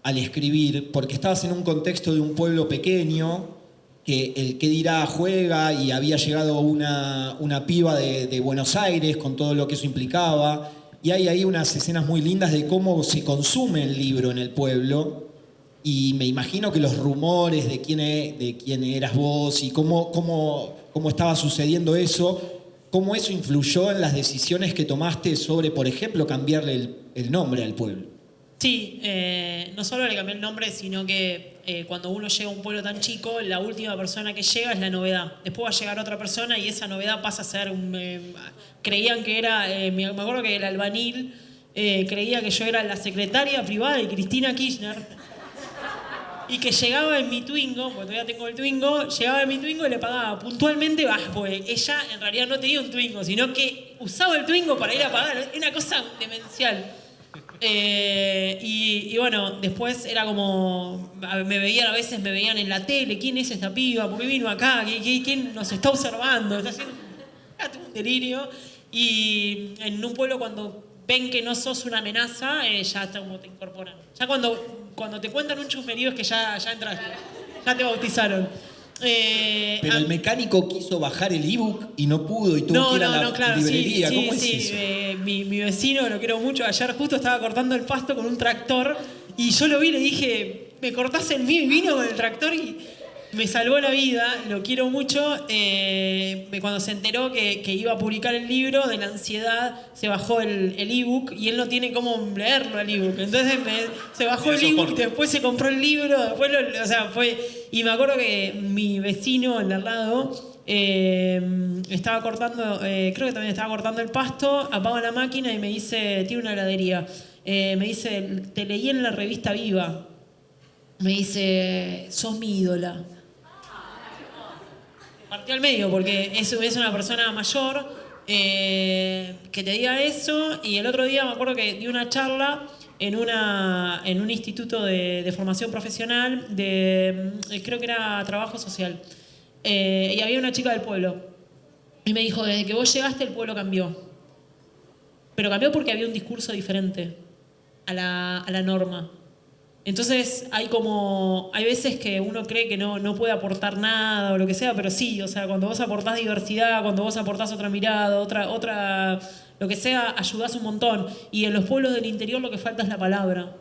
al escribir, porque estabas en un contexto de un pueblo pequeño, que el que dirá juega y había llegado una piba de Buenos Aires con todo lo que eso implicaba, y hay ahí unas escenas muy lindas de cómo se consume el libro en el pueblo. Y me imagino que los rumores de quién eras vos y cómo estaba sucediendo eso, cómo eso influyó en las decisiones que tomaste sobre, por ejemplo, cambiarle el nombre al pueblo. Sí, no solo le cambié el nombre, sino que cuando uno llega a un pueblo tan chico, la última persona que llega es la novedad. Después va a llegar otra persona y esa novedad pasa a ser creían que era, me acuerdo que el albanil creía que yo era la secretaria privada de Cristina Kirchner. Y que llegaba en mi Twingo, porque todavía tengo el Twingo, llegaba en mi Twingo y le pagaba puntualmente, porque ella en realidad no tenía un Twingo, sino que usaba el Twingo para ir a pagar. Era una cosa demencial. Y bueno, después era como, a veces me veían en la tele, ¿quién es esta piba? ¿Por qué vino acá? ¿Quién nos está observando? Está haciendo un delirio. Y en un pueblo cuando ven que no sos una amenaza, ya como te incorporan. Ya cuando te cuentan un chusmerío es que ya entraste, ya te bautizaron. Pero el mecánico quiso bajar el ebook y no pudo y tuvo que ir a la librería. Sí, ¿Cómo es sí, eso? Mi vecino, lo quiero mucho, ayer justo estaba cortando el pasto con un tractor y yo lo vi y le dije, me cortás el mío, y vino con el tractor y me salvó la vida, lo quiero mucho. Cuando se enteró que iba a publicar el libro, de la ansiedad, se bajó el ebook y él no tiene cómo leerlo el ebook. Entonces se bajó el ebook, después se compró el libro, después y me acuerdo que mi vecino, el de al lado, estaba cortando, creo que también estaba cortando el pasto, apaga la máquina y me dice, tiene una heladería, me dice, te leí en la revista Viva. Me dice, sos mi ídola. Partí al medio porque es una persona mayor que te diga eso. Y el otro día me acuerdo que di una charla en un instituto de formación profesional creo que era trabajo social. Y había una chica del pueblo. Y me dijo, desde que vos llegaste el pueblo cambió. Pero cambió porque había un discurso diferente a la norma. Entonces hay veces que uno cree que no puede aportar nada o lo que sea, pero sí, o sea, cuando vos aportás diversidad, cuando vos aportás otra mirada, otra lo que sea, ayudás un montón. Y en los pueblos del interior lo que falta es la palabra.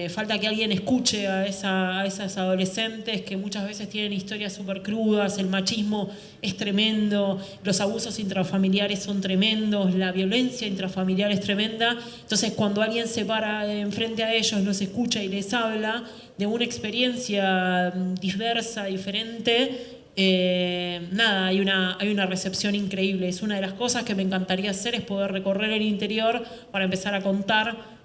Falta que alguien escuche a esas adolescentes que muchas veces tienen historias súper crudas, el machismo es tremendo, los abusos intrafamiliares son tremendos, la violencia intrafamiliar es tremenda. Entonces cuando alguien se para enfrente a ellos, los escucha y les habla de una experiencia diversa, diferente, hay una recepción increíble. Es una de las cosas que me encantaría hacer, es poder recorrer el interior para empezar a contar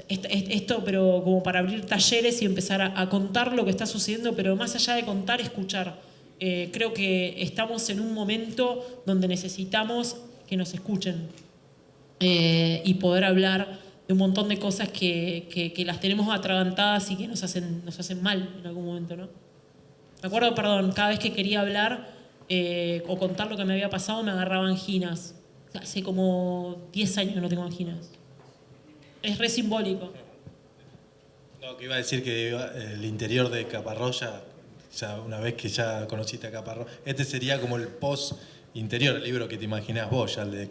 esto, pero como para abrir talleres y empezar a contar lo que está sucediendo, pero más allá de contar, escuchar. Creo que estamos en un momento donde necesitamos que nos escuchen y poder hablar de un montón de cosas que las tenemos atragantadas y que nos hacen mal en algún momento, ¿no? Me acuerdo, cada vez que quería hablar o contar lo que me había pasado, me agarraba anginas. Hace como 10 años que no tengo anginas. Es re simbólico. No, que iba a decir que el interior de Caparrós, ya una vez que ya conociste a Caparrós, este sería como el post-interior, el libro que te imaginás vos, ya el de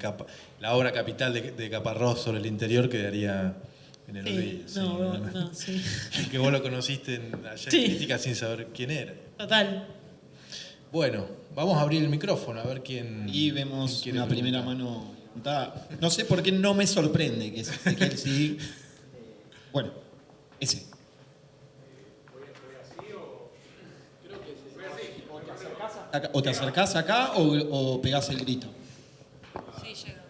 la obra capital de Caparrós sobre el interior quedaría en el olvido. Sí. Que vos lo conociste allá en Crítica sin saber quién era. Total. Bueno, vamos a abrir el micrófono a ver quién. Y vemos quién una preguntar. primera mano. No sé por qué no me sorprende que él sí. Bueno, ese. o te acercás acá o pegás el grito. Sí, llega.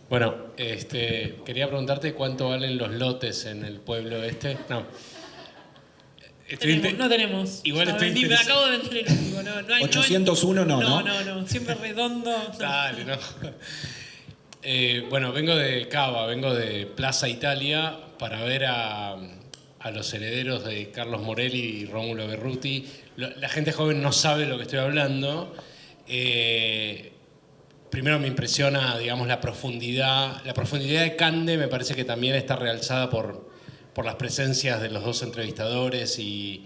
Bueno, quería preguntarte cuánto valen los lotes en el pueblo este. No. No tenemos. Igual No, estoy me acabo de vender el último. No hay, 801 no. No. Siempre redondo. No. Dale, no. Bueno, vengo de Cava, vengo de Plaza Italia para ver a los herederos de Carlos Morelli y Rómulo Berruti. La gente joven no sabe lo que estoy hablando. Primero me impresiona, digamos, la profundidad de Cande. Me parece que también está realzada por las presencias de los dos entrevistadores y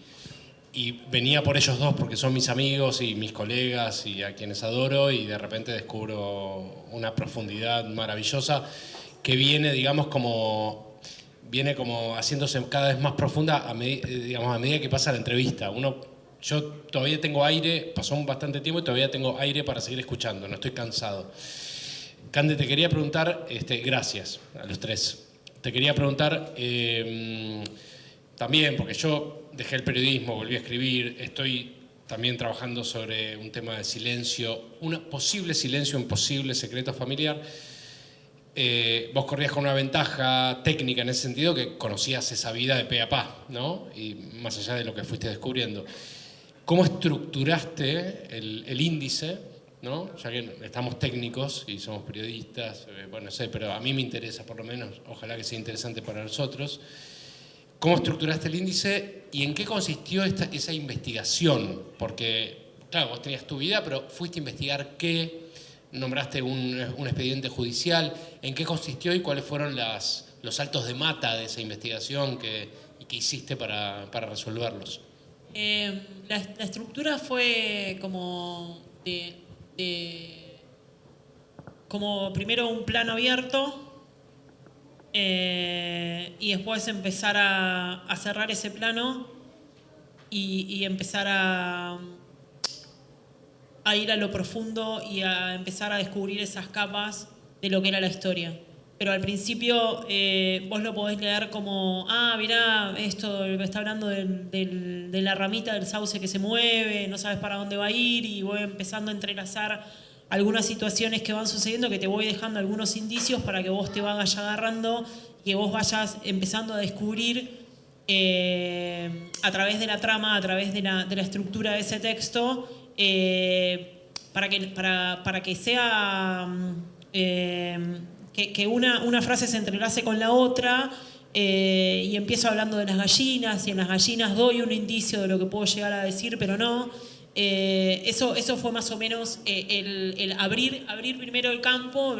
venía por ellos dos porque son mis amigos y mis colegas y a quienes adoro, y de repente descubro una profundidad maravillosa que viene, digamos, viene como haciéndose cada vez más profunda a medida que pasa la entrevista. Yo todavía tengo aire, pasó bastante tiempo y todavía tengo aire para seguir escuchando, no estoy cansado. Cande, te quería preguntar, gracias a los tres. Te quería preguntar también, porque yo dejé el periodismo, volví a escribir, estoy también trabajando sobre un tema de silencio, un posible silencio, un posible secreto familiar. Vos corrías con una ventaja técnica en ese sentido, que conocías esa vida de pe a pa, ¿no? Y más allá de lo que fuiste descubriendo. ¿Cómo estructuraste el índice, ¿no? Ya que estamos técnicos y somos periodistas, bueno, no sé, pero a mí me interesa por lo menos, ojalá que sea interesante para nosotros. ¿Cómo estructuraste el índice y en qué consistió esa investigación? Porque, claro, vos tenías tu vida, pero fuiste a investigar qué, nombraste un expediente judicial, ¿en qué consistió y cuáles fueron los saltos de mata de esa investigación que hiciste para resolverlos? La estructura fue como como primero un plano abierto y después empezar a cerrar ese plano y empezar a ir a lo profundo y a empezar a descubrir esas capas de lo que era la historia. Pero al principio vos lo podés leer como, mirá, esto me está hablando de la ramita del sauce que se mueve, no sabes para dónde va a ir, y voy empezando a entrelazar algunas situaciones que van sucediendo, que te voy dejando algunos indicios para que vos te vayas agarrando y que vos vayas empezando a descubrir a través de la trama, a través de la estructura de ese texto, para que sea... que una frase se entrelace con la otra, y empiezo hablando de las gallinas, y en las gallinas doy un indicio de lo que puedo llegar a decir, pero no. Eso fue más o menos el abrir primero el campo,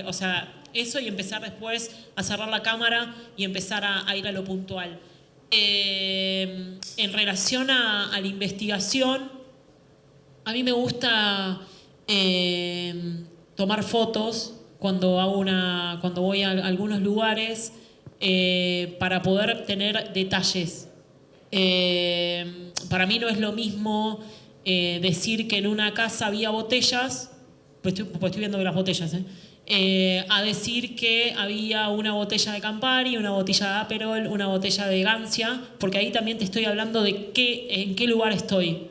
o sea, eso, y empezar después a cerrar la cámara y empezar a ir a lo puntual. En relación a la investigación, a mí me gusta tomar fotos cuando voy a algunos lugares, para poder tener detalles. Para mí no es lo mismo decir que en una casa había botellas, pues estoy viendo las botellas, a decir que había una botella de Campari, una botella de Aperol, una botella de Gancia, porque ahí también te estoy hablando de en qué lugar estoy.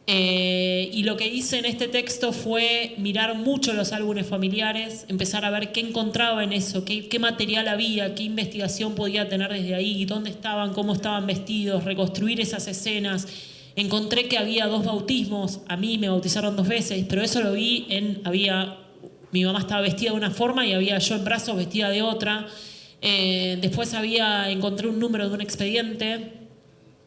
Y lo que hice en este texto fue mirar mucho los álbumes familiares, empezar a ver qué encontraba en eso, qué material había, qué investigación podía tener desde ahí, dónde estaban, cómo estaban vestidos, reconstruir esas escenas. Encontré que había 2 bautismos, a mí me bautizaron 2 veces, pero eso lo vi mi mamá estaba vestida de una forma y había yo en brazos vestida de otra. Después encontré un número de un expediente.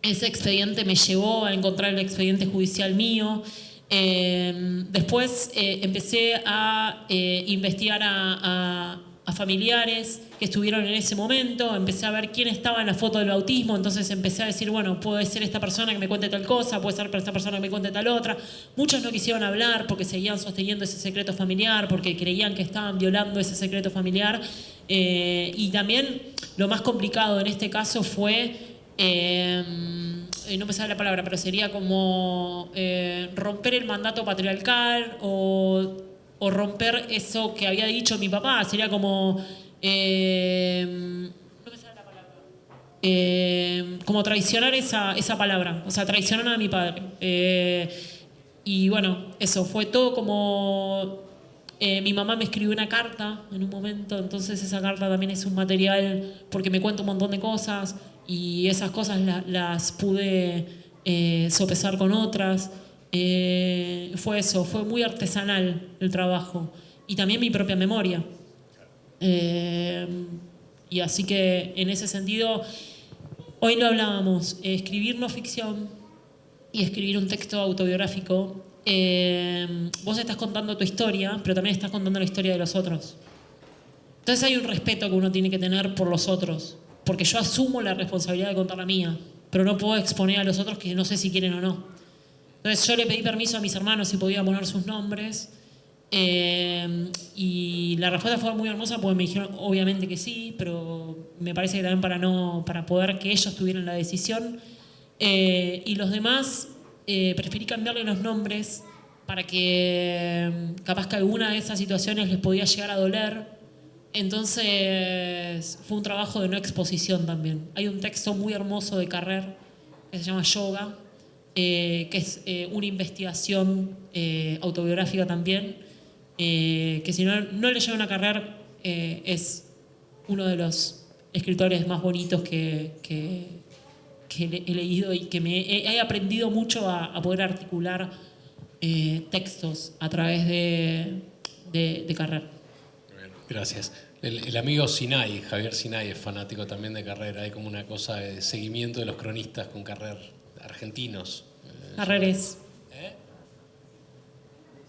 Ese expediente me llevó a encontrar el expediente judicial mío. Después empecé a investigar a familiares que estuvieron en ese momento. Empecé a ver quién estaba en la foto del bautismo. Entonces empecé a decir, bueno, puede ser esta persona que me cuente tal cosa, puede ser esta persona que me cuente tal otra. Muchos no quisieron hablar porque seguían sosteniendo ese secreto familiar, porque creían que estaban violando ese secreto familiar. Y también lo más complicado en este caso fue... no me sale la palabra, pero sería como romper el mandato patriarcal o romper eso que había dicho mi papá. Sería como no me sale la palabra, como traicionar esa palabra, o sea, traicionar a mi padre. Y bueno, eso, fue todo como... mi mamá me escribió una carta en un momento, entonces esa carta también es un material porque me cuenta un montón de cosas y esas cosas las pude sopesar con otras. Fue eso, fue muy artesanal el trabajo y también mi propia memoria. Y así que en ese sentido, hoy lo hablábamos, escribir no ficción y escribir un texto autobiográfico. Vos estás contando tu historia, pero también estás contando la historia de los otros. Entonces hay un respeto que uno tiene que tener por los otros, porque yo asumo la responsabilidad de contar la mía, pero no puedo exponer a los otros que no sé si quieren o no. Entonces yo le pedí permiso a mis hermanos si podía poner sus nombres, y la respuesta fue muy hermosa porque me dijeron obviamente que sí, pero me parece que también para poder que ellos tuvieran la decisión. Y los demás preferí cambiarle los nombres para que capaz que alguna de esas situaciones les podía llegar a doler. Entonces fue un trabajo de no exposición también. Hay un texto muy hermoso de Carrer que se llama Yoga, que es una investigación autobiográfica también, que si no leyeron a Carrer, es uno de los escritores más bonitos que he leído y que he aprendido mucho a poder articular textos a través de Carrer. Gracias. El amigo Sinay, Javier Sinay, es fanático también de Carrer. Hay como una cosa de seguimiento de los cronistas con Carrer, argentinos. Carrer es.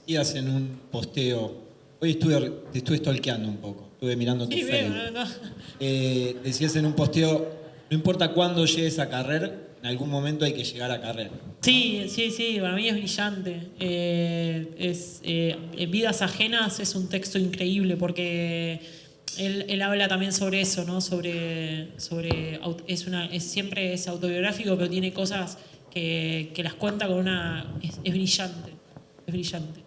Decías en un posteo, hoy te estuve stalkeando un poco, estuve mirando tu Sí, Facebook. no. Decías en un posteo, no importa cuándo llegues a Carrer, en algún momento hay que llegar a Carrer. Sí, para mí es brillante. Vidas ajenas es un texto increíble porque él habla también sobre eso, ¿no? Siempre es autobiográfico, pero tiene cosas que las cuenta con es brillante, es brillante.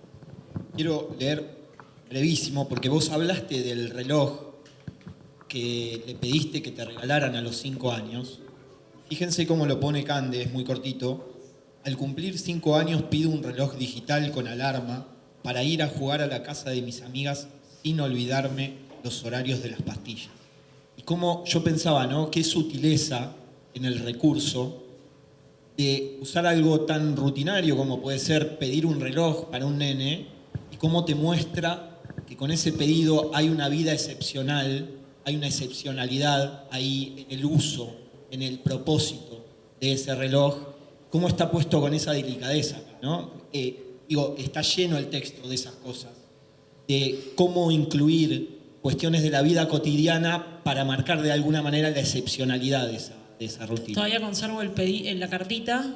Quiero leer brevísimo, porque vos hablaste del reloj que le pediste que te regalaran a los 5 años. Fíjense cómo lo pone Cande, es muy cortito. Al cumplir 5 años pido un reloj digital con alarma para ir a jugar a la casa de mis amigas sin olvidarme los horarios de las pastillas. Y cómo yo pensaba, ¿no? Qué sutileza en el recurso de usar algo tan rutinario como puede ser pedir un reloj para un nene, y cómo te muestra que con ese pedido hay una vida excepcional, hay una excepcionalidad ahí en el uso, en el propósito de ese reloj, cómo está puesto con esa delicadeza, ¿no? Está lleno el texto de esas cosas, de cómo incluir cuestiones de la vida cotidiana para marcar de alguna manera la excepcionalidad de esa rutina. Todavía conservo la cartita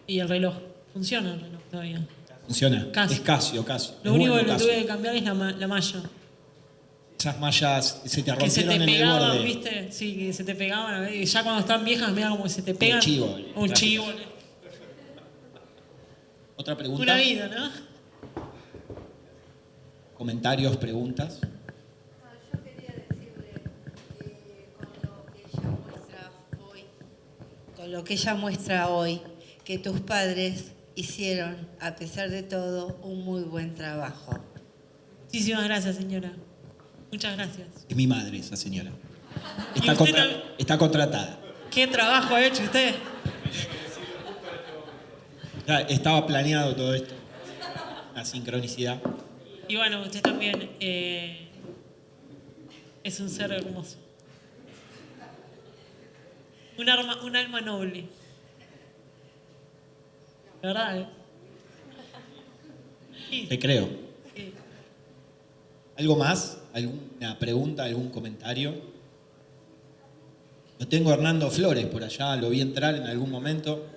y el reloj. Funciona el reloj todavía. Funciona. Casio. Es Casio. Lo único que le tuve que cambiar es la malla. Esas mallas se te Que se rompieron te en el pegaban, borde. ¿viste? Sí, que se te pegaban. Y ya cuando están viejas, mira como que se te pegan. Un chivo. Un Claro. chivo. ¿Otra pregunta? Una vida, ¿no? ¿Comentarios, preguntas? Yo quería decirle con lo que ella muestra hoy, que tus padres hicieron, a pesar de todo, un muy buen trabajo. Muchísimas gracias, señora. Muchas gracias. Es mi madre esa señora. ¿Y usted también? Está contratada. ¿Qué trabajo ha hecho usted? Ya estaba planeado todo esto. La sincronicidad. Y bueno, usted también es un ser hermoso. Un alma noble. De verdad, ¿eh? Sí. Te creo. Sí. ¿Algo más? ¿Alguna pregunta? ¿Algún comentario? Lo tengo a Hernando Flores por allá, lo vi entrar en algún momento.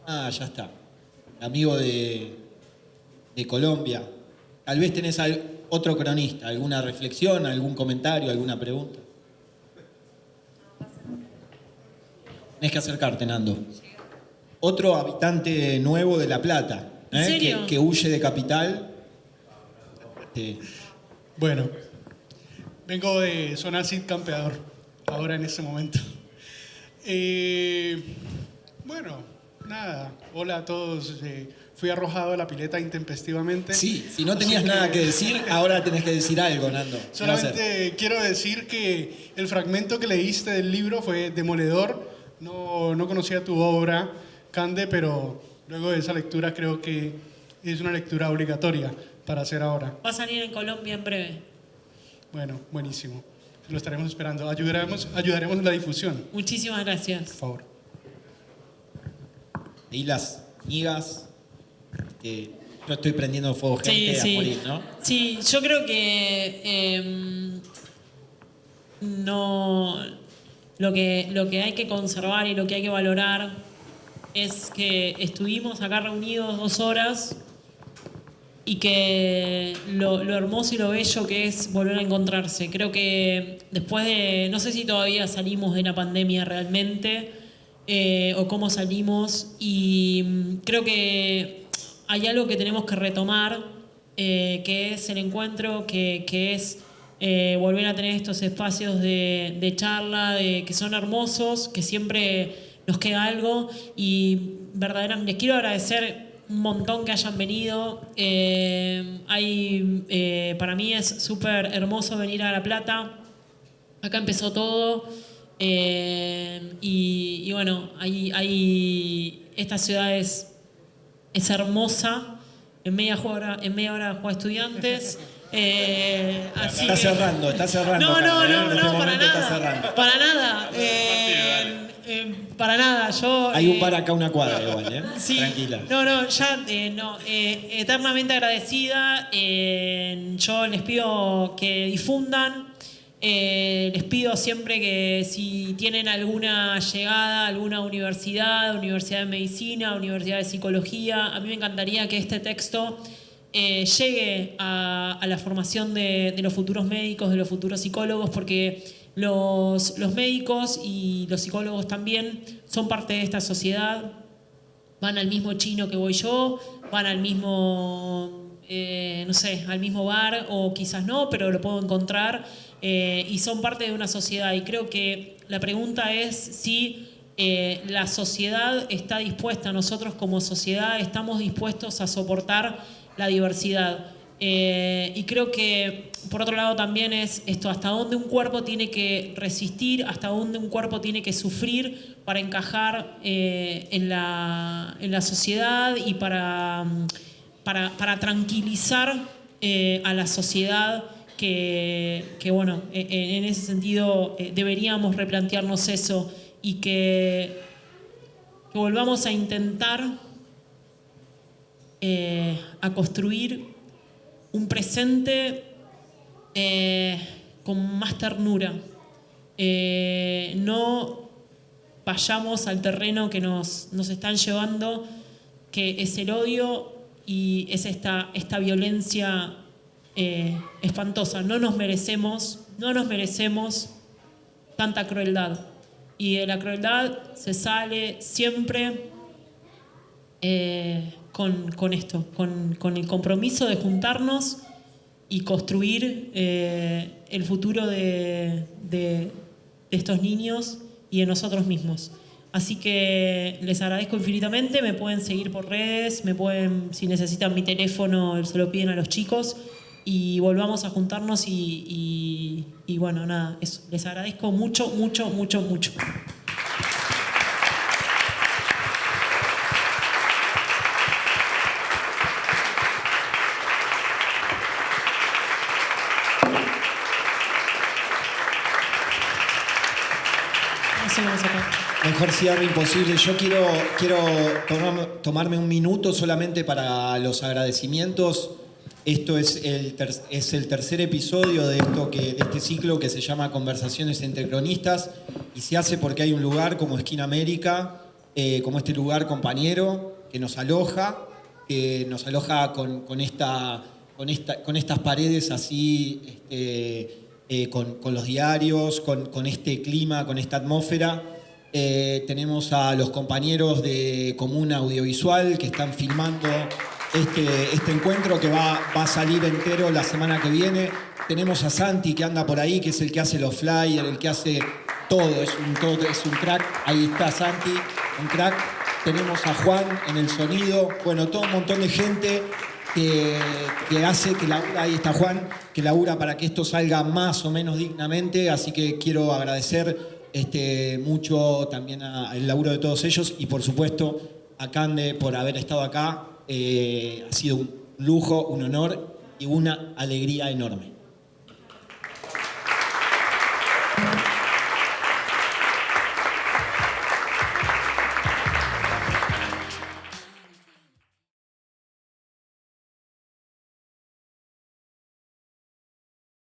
Ah, ya está. Amigo de Colombia. Tal vez tenés otro cronista, alguna reflexión, algún comentario, alguna pregunta. Tenés que acercarte, Nando. Otro habitante nuevo de La Plata, ¿En serio? que huye de Capital. Bueno, vengo de sonar Cid Campeador, ahora en ese momento. Bueno, nada. Hola a todos. Fui arrojado a la pileta intempestivamente. Sí, si no tenías nada que decir, ahora tenés que decir algo, Nando. Solamente quiero decir que el fragmento que leíste del libro fue demoledor. No conocía tu obra, Cande, pero luego de esa lectura creo que es una lectura obligatoria para hacer ahora. Va a salir en Colombia en breve. Bueno, buenísimo. Lo estaremos esperando. Ayudaremos en la difusión, Muchísimas gracias. por favor. Y las migas, yo estoy prendiendo fuego gente a morir, ¿no? Sí, yo creo que no, lo que hay que conservar y lo que hay que valorar es que estuvimos acá reunidos 2 horas y que lo hermoso y lo bello que es volver a encontrarse. Creo que después de, no sé si todavía salimos de la pandemia realmente o cómo salimos, y creo que hay algo que tenemos que retomar, que es el encuentro, que es volver a tener estos espacios de charla, que son hermosos, que siempre nos queda algo, y verdaderamente les quiero agradecer un montón que hayan venido. Para mí es súper hermoso venir a La Plata. Acá empezó todo. Y bueno, esta ciudad es hermosa. En media hora juega Estudiantes. Está cerrando. No, para nada. Para nada. Hay un bar acá, una cuadra igual, ¿eh? Sí, Tranquila. Eternamente agradecida. Yo les pido que difundan. Les pido siempre que si tienen alguna llegada, alguna universidad de medicina, universidad de psicología, a mí me encantaría que este texto llegue a la formación de los futuros médicos, de los futuros psicólogos, porque los médicos y los psicólogos también son parte de esta sociedad. Van al mismo chino que voy yo, van al mismo, al mismo bar, o quizás no, pero lo puedo encontrar, y son parte de una sociedad. Y creo que la pregunta es si la sociedad está dispuesta, nosotros como sociedad estamos dispuestos a soportar la diversidad. Y creo que, por otro lado, también es esto, hasta dónde un cuerpo tiene que resistir, hasta dónde un cuerpo tiene que sufrir para encajar en la sociedad y para tranquilizar a la sociedad, que bueno, en ese sentido deberíamos replantearnos eso, y que volvamos a intentar a construir un presente con más ternura. No vayamos al terreno que nos están llevando, que es el odio y es esta violencia espantosa. No nos merecemos tanta crueldad. Y de la crueldad se sale siempre con esto, con el compromiso de juntarnos y construir el futuro de estos niños y de nosotros mismos. Así que les agradezco infinitamente. Me pueden seguir por redes, si necesitan mi teléfono, se lo piden a los chicos, y volvamos a juntarnos y bueno, nada, eso. Les agradezco mucho. Mejor cierre imposible. Yo quiero tomarme un minuto solamente para los agradecimientos. Esto es el tercer episodio de este ciclo que se llama Conversaciones entre Cronistas, y se hace porque hay un lugar como Esquina América, como este lugar compañero, que nos aloja con estas paredes así, con los diarios, con este clima, con esta atmósfera. Tenemos a los compañeros de Comuna Audiovisual que están filmando este encuentro, que va a salir entero la semana que viene. Tenemos a Santi, que anda por ahí, que es el que hace los flyers, el que hace todo, es un crack. Ahí está Santi, un crack. Tenemos a Juan en el sonido, bueno, todo un montón de gente que hace que labura, ahí está Juan, que labura para que esto salga más o menos dignamente, así que quiero agradecer mucho también el laburo de todos ellos y por supuesto a Cande por haber estado acá. Ha sido un lujo, un honor y una alegría enorme.